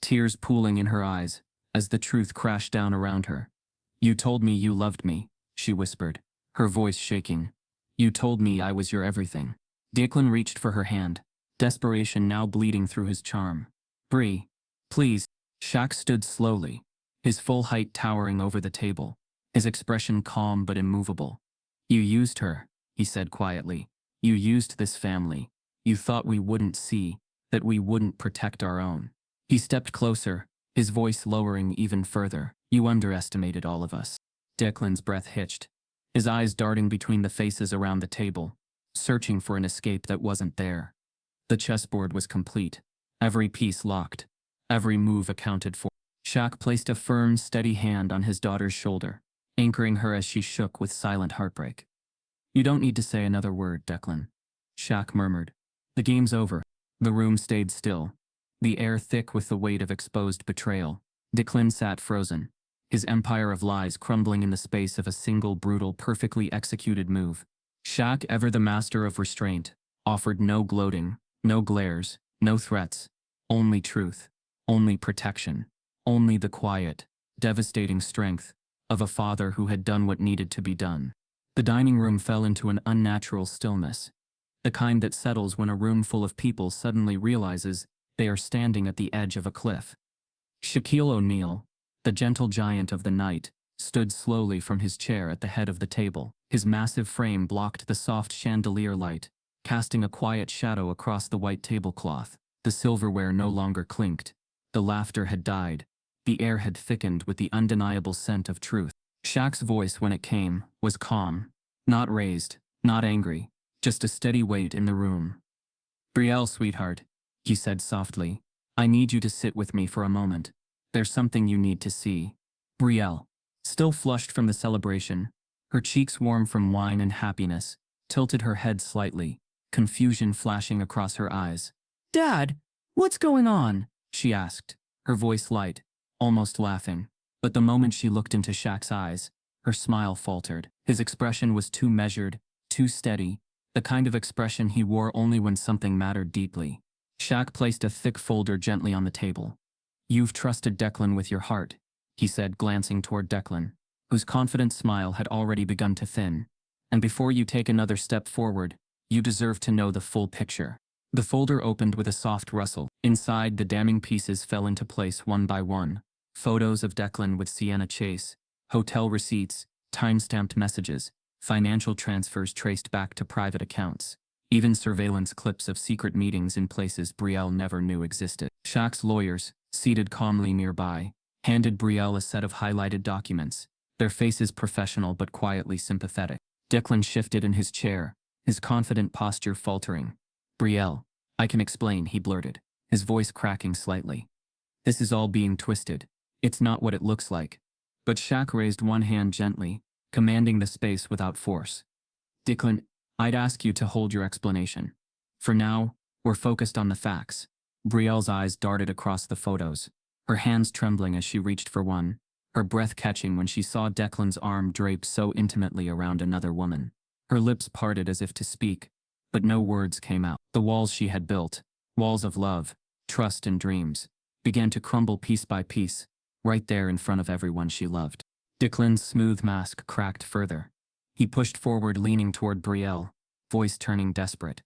tears pooling in her eyes, as the truth crashed down around her. You told me you loved me, she whispered, her voice shaking. You told me I was your everything. Declan reached for her hand, desperation now bleeding through his charm. Brie, please. Shaq stood slowly, his full height towering over the table, his expression calm but immovable. You used her, he said quietly. You used this family. You thought we wouldn't see, that we wouldn't protect our own. He stepped closer, his voice lowering even further. You underestimated all of us. Declan's breath hitched, his eyes darting between the faces around the table, searching for an escape that wasn't there. The chessboard was complete, every piece locked, every move accounted for. Shaq placed a firm, steady hand on his daughter's shoulder, anchoring her as she shook with silent heartbreak. You don't need to say another word, Declan, Shaq murmured. The game's over. The room stayed still, the air thick with the weight of exposed betrayal. Declan sat frozen, his empire of lies crumbling in the space of a single brutal, perfectly executed move. Shaq, ever the master of restraint, offered no gloating, no glares, no threats, only truth, only protection, only the quiet, devastating strength of a father who had done what needed to be done. The dining room fell into an unnatural stillness, the kind that settles when a room full of people suddenly realizes they are standing at the edge of a cliff. Shaquille O'Neal, the gentle giant of the night, stood slowly from his chair at the head of the table. His massive frame blocked the soft chandelier light, casting a quiet shadow across the white tablecloth. The silverware no longer clinked. The laughter had died. The air had thickened with the undeniable scent of truth. Shaq's voice, when it came, was calm, not raised, not angry, just a steady weight in the room. Brielle, sweetheart, he said softly, I need you to sit with me for a moment. There's something you need to see. Brielle, still flushed from the celebration, her cheeks warm from wine and happiness, tilted her head slightly, confusion flashing across her eyes. Dad, what's going on? She asked, her voice light, almost laughing. But the moment she looked into Shaq's eyes, her smile faltered. His expression was too measured, too steady, the kind of expression he wore only when something mattered deeply. Shaq placed a thick folder gently on the table. You've trusted Declan with your heart, he said, glancing toward Declan, whose confident smile had already begun to thin. And before you take another step forward, you deserve to know the full picture. The folder opened with a soft rustle. Inside, the damning pieces fell into place one by one. Photos of Declan with Sienna Chase, hotel receipts, time-stamped messages, financial transfers traced back to private accounts, even surveillance clips of secret meetings in places Brielle never knew existed. Shaq's lawyers, seated calmly nearby, handed Brielle a set of highlighted documents, their faces professional but quietly sympathetic. Declan shifted in his chair, his confident posture faltering. "Brielle, I can explain," he blurted, his voice cracking slightly. "This is all being twisted. It's not what it looks like." But Shaq raised one hand gently, commanding the space without force. "Declan, I'd ask you to hold your explanation. For now, we're focused on the facts." Brielle's eyes darted across the photos, her hands trembling as she reached for one, her breath catching when she saw Declan's arm draped so intimately around another woman. Her lips parted as if to speak, but no words came out. The walls she had built, walls of love, trust and dreams, began to crumble piece by piece, right there in front of everyone she loved. Declan's smooth mask cracked further. He pushed forward, leaning toward Brielle, voice turning desperate.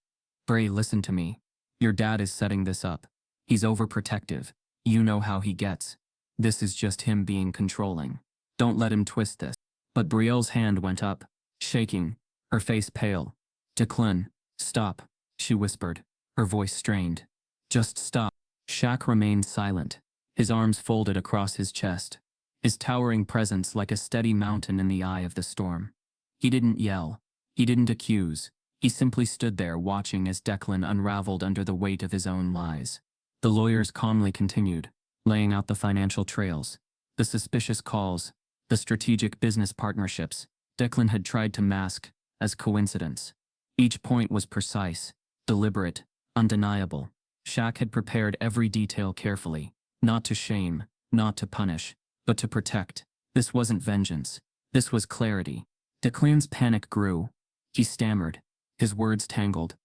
"Bray, listen to me. Your dad is setting this up. He's overprotective. You know how he gets. This is just him being controlling. Don't let him twist this." But Brielle's hand went up, shaking, her face pale. "Declan, stop," she whispered, her voice strained. "Just stop." Shaq remained silent, his arms folded across his chest, his towering presence like a steady mountain in the eye of the storm. He didn't yell. He didn't accuse. He simply stood there watching as Declan unraveled under the weight of his own lies. The lawyers calmly continued, laying out the financial trails, the suspicious calls, the strategic business partnerships Declan had tried to mask as coincidence. Each point was precise, deliberate, undeniable. Shaq had prepared every detail carefully, not to shame, not to punish, but to protect. This wasn't vengeance. This was clarity. Declan's panic grew. He stammered, his words tangled.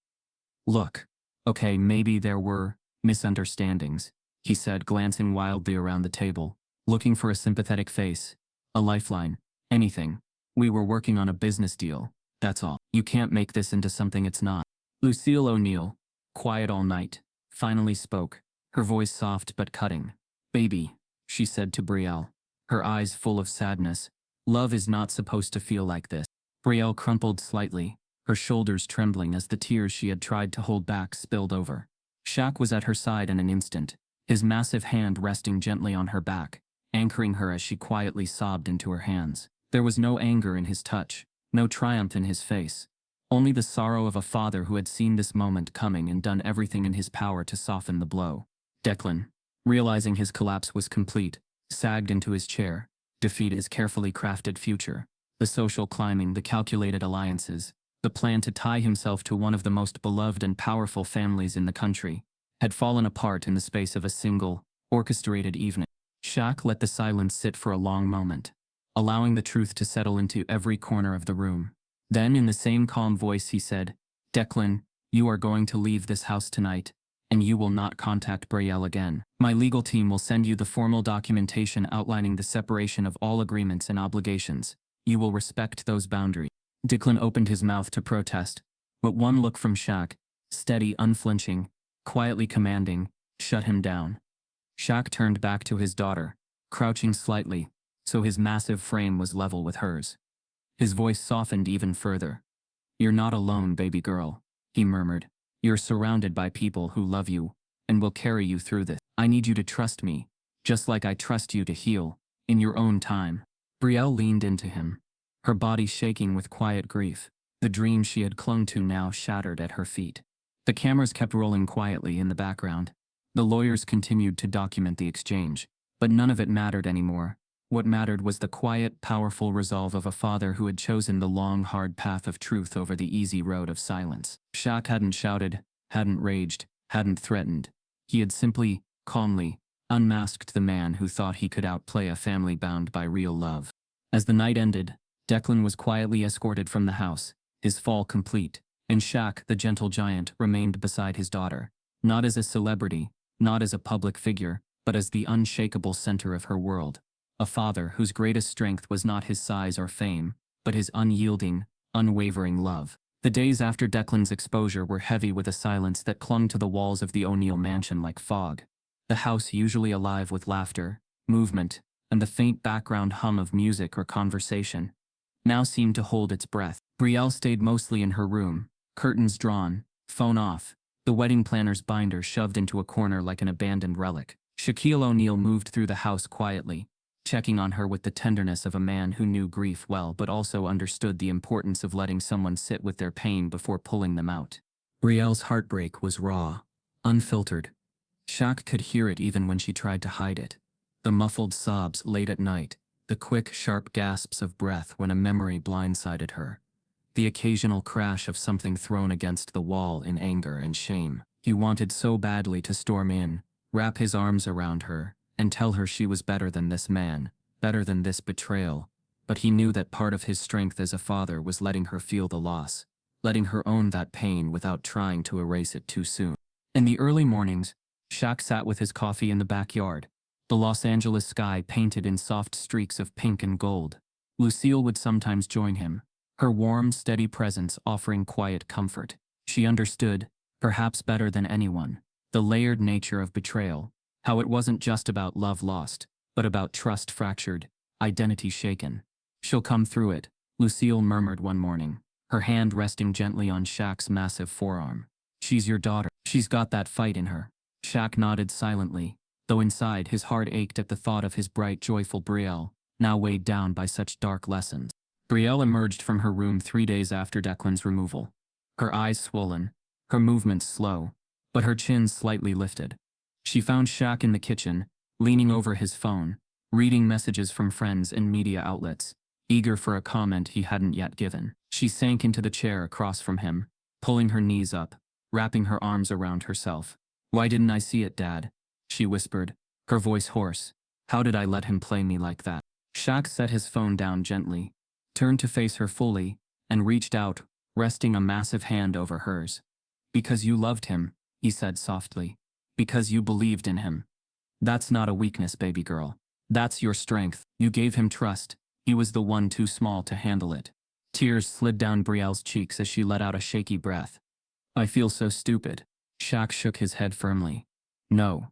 "Look, okay, maybe there were misunderstandings," he said, glancing wildly around the table, looking for a sympathetic face, a lifeline, anything. "We were working on a business deal, that's all. You can't make this into something it's not." Lucille O'Neill, quiet all night, finally spoke, her voice soft but cutting. "Baby," she said to Brielle, her eyes full of sadness, "love is not supposed to feel like this." Brielle crumpled slightly, her shoulders trembling as the tears she had tried to hold back spilled over. Shaq was at her side in an instant, his massive hand resting gently on her back, anchoring her as she quietly sobbed into her hands. There was no anger in his touch, no triumph in his face, only the sorrow of a father who had seen this moment coming and done everything in his power to soften the blow. Declan, realizing his collapse was complete, sagged into his chair, defeated his carefully crafted future, the social climbing, the calculated alliances, the plan to tie himself to one of the most beloved and powerful families in the country, had fallen apart in the space of a single, orchestrated evening. Shaq let the silence sit for a long moment, allowing the truth to settle into every corner of the room. Then in the same calm voice he said, "Declan, you are going to leave this house tonight, and you will not contact Brielle again. My legal team will send you the formal documentation outlining the separation of all agreements and obligations. You will respect those boundaries." Declan opened his mouth to protest, but one look from Shaq, steady, unflinching, quietly commanding, shut him down. Shaq turned back to his daughter, crouching slightly, so his massive frame was level with hers. His voice softened even further. "You're not alone, baby girl," he murmured. "You're surrounded by people who love you and will carry you through this. I need you to trust me, just like I trust you to heal, in your own time." Brielle leaned into him, her body shaking with quiet grief, the dream she had clung to now shattered at her feet. The cameras kept rolling quietly in the background. The lawyers continued to document the exchange, but none of it mattered anymore. What mattered was the quiet, powerful resolve of a father who had chosen the long, hard path of truth over the easy road of silence. Shaq hadn't shouted, hadn't raged, hadn't threatened. He had simply, calmly, unmasked the man who thought he could outplay a family bound by real love. As the night ended, Declan was quietly escorted from the house, his fall complete, and Shaq, the gentle giant, remained beside his daughter, not as a celebrity, not as a public figure, but as the unshakable center of her world. A father whose greatest strength was not his size or fame, but his unyielding, unwavering love. The days after Declan's exposure were heavy with a silence that clung to the walls of the O'Neill mansion like fog. The house, usually alive with laughter, movement, and the faint background hum of music or conversation, now seemed to hold its breath. Brielle stayed mostly in her room, curtains drawn, phone off, the wedding planner's binder shoved into a corner like an abandoned relic. Shaquille O'Neal moved through the house quietly, checking on her with the tenderness of a man who knew grief well but also understood the importance of letting someone sit with their pain before pulling them out. Brielle's heartbreak was raw, unfiltered. Shaq could hear it even when she tried to hide it. The muffled sobs late at night, the quick, sharp gasps of breath when a memory blindsided her. The occasional crash of something thrown against the wall in anger and shame. He wanted so badly to storm in, wrap his arms around her, and tell her she was better than this man, better than this betrayal, but he knew that part of his strength as a father was letting her feel the loss, letting her own that pain without trying to erase it too soon. In the early mornings, Shaq sat with his coffee in the backyard, the Los Angeles sky painted in soft streaks of pink and gold. Lucille would sometimes join him, her warm, steady presence offering quiet comfort. She understood, perhaps better than anyone, the layered nature of betrayal, how it wasn't just about love lost, but about trust fractured, identity shaken. "She'll come through it," Lucille murmured one morning, her hand resting gently on Shaq's massive forearm. "She's your daughter. She's got that fight in her." Shaq nodded silently, though inside his heart ached at the thought of his bright, joyful Brielle, now weighed down by such dark lessons. Brielle emerged from her room 3 days after Declan's removal. Her eyes swollen, her movements slow, but her chin slightly lifted. She found Shaq in the kitchen, leaning over his phone, reading messages from friends and media outlets, eager for a comment he hadn't yet given. She sank into the chair across from him, pulling her knees up, wrapping her arms around herself. "Why didn't I see it, Dad?" she whispered, her voice hoarse. "How did I let him play me like that?" Shaq set his phone down gently, turned to face her fully, and reached out, resting a massive hand over hers. "Because you loved him," he said softly. "Because you believed in him. That's not a weakness, baby girl. That's your strength. You gave him trust. He was the one too small to handle it." Tears slid down Brielle's cheeks as she let out a shaky breath. "I feel so stupid." Shaq shook his head firmly. "No.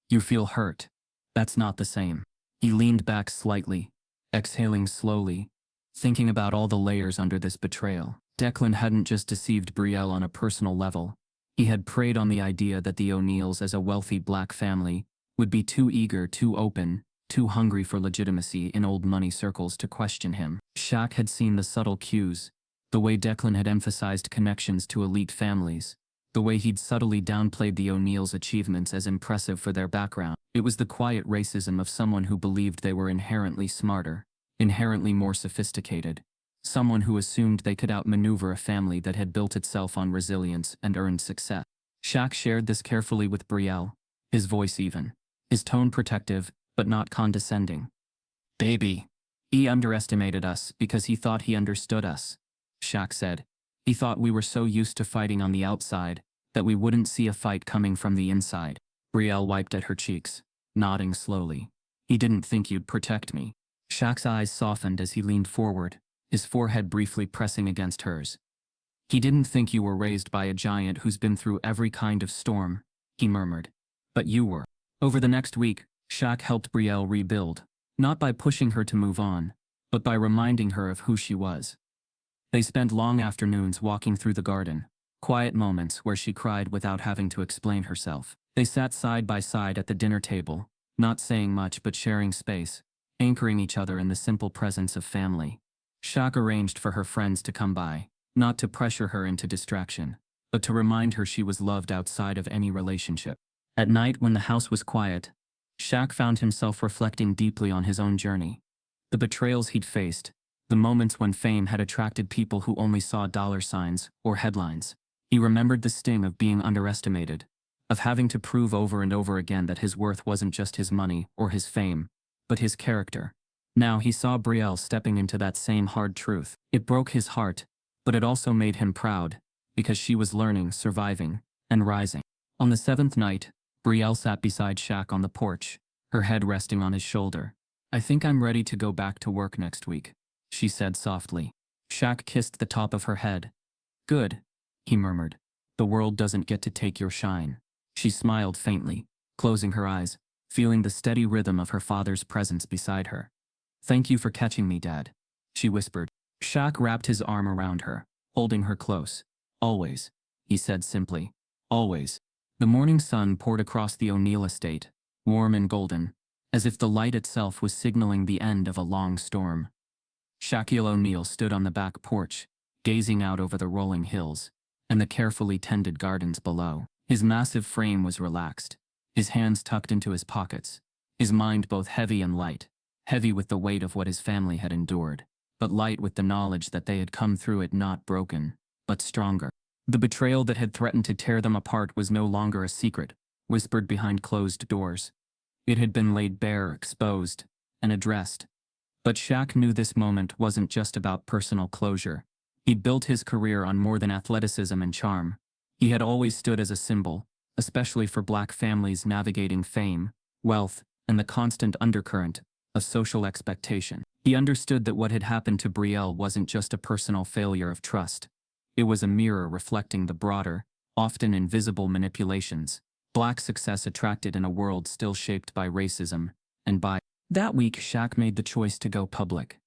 You feel hurt. That's not the same." He leaned back slightly, exhaling slowly, thinking about all the layers under this betrayal. Declan hadn't just deceived Brielle on a personal level. He had preyed on the idea that the O'Neills, as a wealthy black family, would be too eager, too open, too hungry for legitimacy in old money circles to question him. Shaq had seen the subtle cues, the way Declan had emphasized connections to elite families, the way he'd subtly downplayed the O'Neills' achievements as impressive for their background. It was the quiet racism of someone who believed they were inherently smarter, inherently more sophisticated, someone who assumed they could outmaneuver a family that had built itself on resilience and earned success. Shaq shared this carefully with Brielle, his voice even, his tone protective, but not condescending. "Baby. He underestimated us because he thought he understood us," Shaq said. "He thought we were so used to fighting on the outside that we wouldn't see a fight coming from the inside." Brielle wiped at her cheeks, nodding slowly. "He didn't think you'd protect me." Shaq's eyes softened as he leaned forward, his forehead briefly pressing against hers. "He didn't think you were raised by a giant who's been through every kind of storm," he murmured. "But you were." Over the next week, Shaq helped Brielle rebuild, not by pushing her to move on, but by reminding her of who she was. They spent long afternoons walking through the garden, quiet moments where she cried without having to explain herself. They sat side by side at the dinner table, not saying much but sharing space, anchoring each other in the simple presence of family. Shaq arranged for her friends to come by, not to pressure her into distraction, but to remind her she was loved outside of any relationship. At night, when the house was quiet, Shaq found himself reflecting deeply on his own journey. The betrayals he'd faced, the moments when fame had attracted people who only saw dollar signs or headlines. He remembered the sting of being underestimated, of having to prove over and over again that his worth wasn't just his money or his fame, but his character. Now he saw Brielle stepping into that same hard truth. It broke his heart, but it also made him proud, because she was learning, surviving, and rising. On the 7th night, Brielle sat beside Shaq on the porch, her head resting on his shoulder. I think I'm ready to go back to work next week, she said softly. Shaq kissed the top of her head. Good, he murmured. The world doesn't get to take your shine. She smiled faintly, closing her eyes, feeling the steady rhythm of her father's presence beside her. Thank you for catching me, Dad, she whispered. Shaq wrapped his arm around her, holding her close. Always, he said simply. Always. The morning sun poured across the O'Neill estate, warm and golden, as if the light itself was signaling the end of a long storm. Shaquille O'Neal stood on the back porch, gazing out over the rolling hills and the carefully tended gardens below. His massive frame was relaxed, his hands tucked into his pockets, his mind both heavy and light, heavy with the weight of what his family had endured, but light with the knowledge that they had come through it not broken, but stronger. The betrayal that had threatened to tear them apart was no longer a secret, whispered behind closed doors. It had been laid bare, exposed, and addressed. But Shaq knew this moment wasn't just about personal closure. He'd built his career on more than athleticism and charm. He had always stood as a symbol, especially for black families navigating fame, wealth, and the constant undercurrent of social expectation. He understood that what had happened to Brielle wasn't just a personal failure of trust. It was a mirror reflecting the broader, often invisible manipulations black success attracted in a world still shaped by racism and by. That week, Shaq made the choice to go public.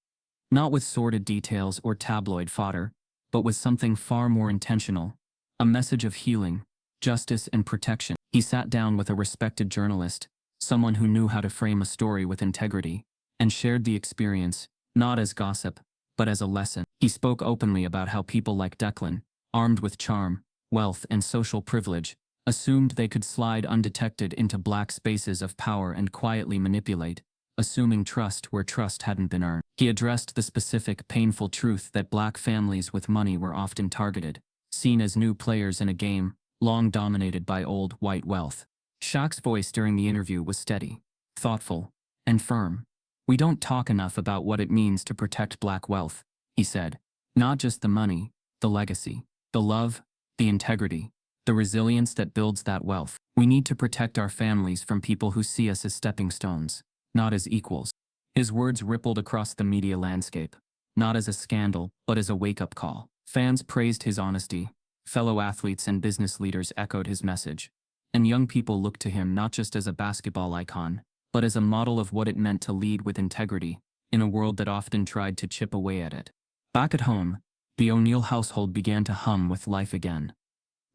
Not with sordid details or tabloid fodder, but with something far more intentional. A message of healing, justice, and protection. He sat down with a respected journalist, someone who knew how to frame a story with integrity, and shared the experience, not as gossip, but as a lesson. He spoke openly about how people like Declan, armed with charm, wealth, and social privilege, assumed they could slide undetected into black spaces of power and quietly manipulate, assuming trust where trust hadn't been earned. He addressed the specific, painful truth that black families with money were often targeted, seen as new players in a game long dominated by old, white wealth. Shaq's voice during the interview was steady, thoughtful, and firm. We don't talk enough about what it means to protect black wealth, he said. Not just the money, the legacy, the love, the integrity, the resilience that builds that wealth. We need to protect our families from people who see us as stepping stones, not as equals. His words rippled across the media landscape, not as a scandal, but as a wake-up call. Fans praised his honesty, fellow athletes and business leaders echoed his message, and young people looked to him not just as a basketball icon, but as a model of what it meant to lead with integrity, in a world that often tried to chip away at it. Back at home, the O'Neill household began to hum with life again.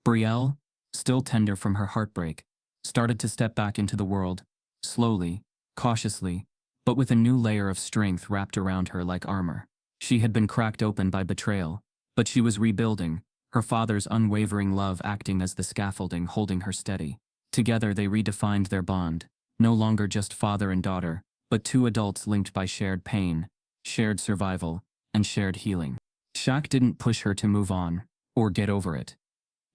Brielle, still tender from her heartbreak, started to step back into the world, slowly, cautiously, but with a new layer of strength wrapped around her like armor. She had been cracked open by betrayal, but she was rebuilding, her father's unwavering love acting as the scaffolding holding her steady. Together they redefined their bond, no longer just father and daughter, but two adults linked by shared pain, shared survival, and shared healing. Shaq didn't push her to move on, or get over it.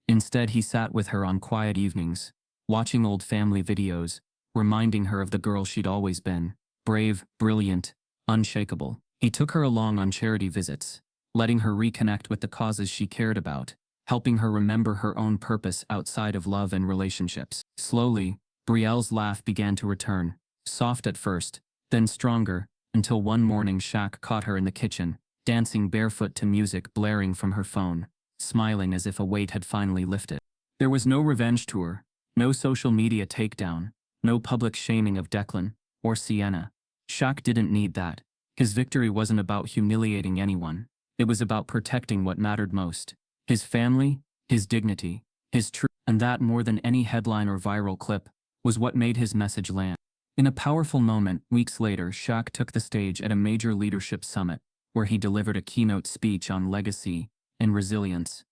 Instead, he sat with her on quiet evenings, watching old family videos, reminding her of the girl she'd always been, brave, brilliant, unshakable. He took her along on charity visits, letting her reconnect with the causes she cared about, helping her remember her own purpose outside of love and relationships. Slowly, Brielle's laugh began to return, soft at first, then stronger, until one morning Shaq caught her in the kitchen, dancing barefoot to music blaring from her phone, smiling as if a weight had finally lifted. There was no revenge tour, no social media takedown, no public shaming of Declan or Sienna. Shaq didn't need that. His victory wasn't about humiliating anyone. It was about protecting what mattered most. His family, his dignity, his truth, and that more than any headline or viral clip, was what made his message land. In a powerful moment, weeks later, Shaq took the stage at a major leadership summit, where he delivered a keynote speech on legacy and resilience.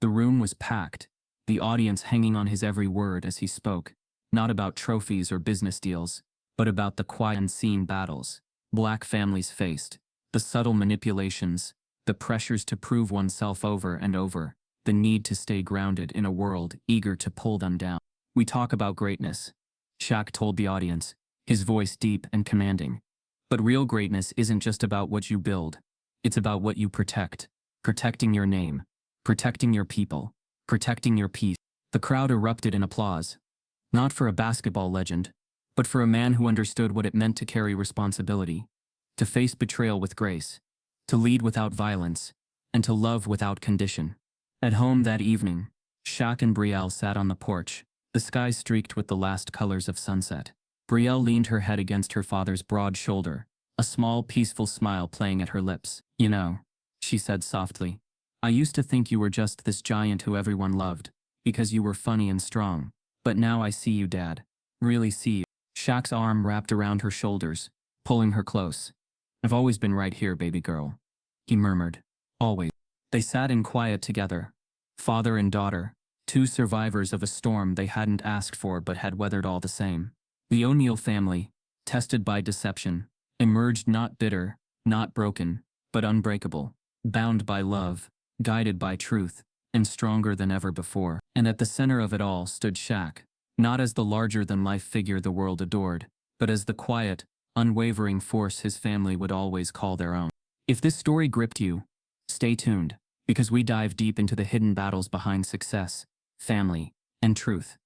The room was packed, the audience hanging on his every word as he spoke, not about trophies or business deals, but about the quiet unseen battles black families faced, the subtle manipulations, the pressures to prove oneself over and over, the need to stay grounded in a world eager to pull them down. We talk about greatness, Shaq told the audience, his voice deep and commanding. But real greatness isn't just about what you build, it's about what you protect. Protecting your name, protecting your people, protecting your peace. The crowd erupted in applause. Not for a basketball legend, but for a man who understood what it meant to carry responsibility, to face betrayal with grace, to lead without violence, and to love without condition. At home that evening, Shaq and Brielle sat on the porch, the sky streaked with the last colors of sunset. Brielle leaned her head against her father's broad shoulder, a small, peaceful smile playing at her lips. "You know," she said softly, "I used to think you were just this giant who everyone loved, because you were funny and strong. But now I see you, Dad. Really see you." Shaq's arm wrapped around her shoulders, pulling her close. "I've always been right here, baby girl," he murmured. "Always." They sat in quiet together, father and daughter, two survivors of a storm they hadn't asked for but had weathered all the same. The O'Neill family, tested by deception, emerged not bitter, not broken, but unbreakable, bound by love, guided by truth, and stronger than ever before. And at the center of it all stood Shaq, not as the larger-than-life figure the world adored, but as the quiet, unwavering force his family would always call their own. If this story gripped you, stay tuned, because we dive deep into the hidden battles behind success, family, and truth.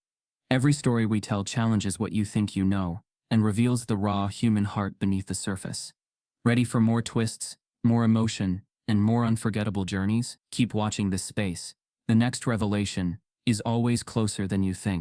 Every story we tell challenges what you think you know, and reveals the raw human heart beneath the surface. Ready for more twists, more emotion, and more unforgettable journeys? Keep watching this space. The next revelation is always closer than you think.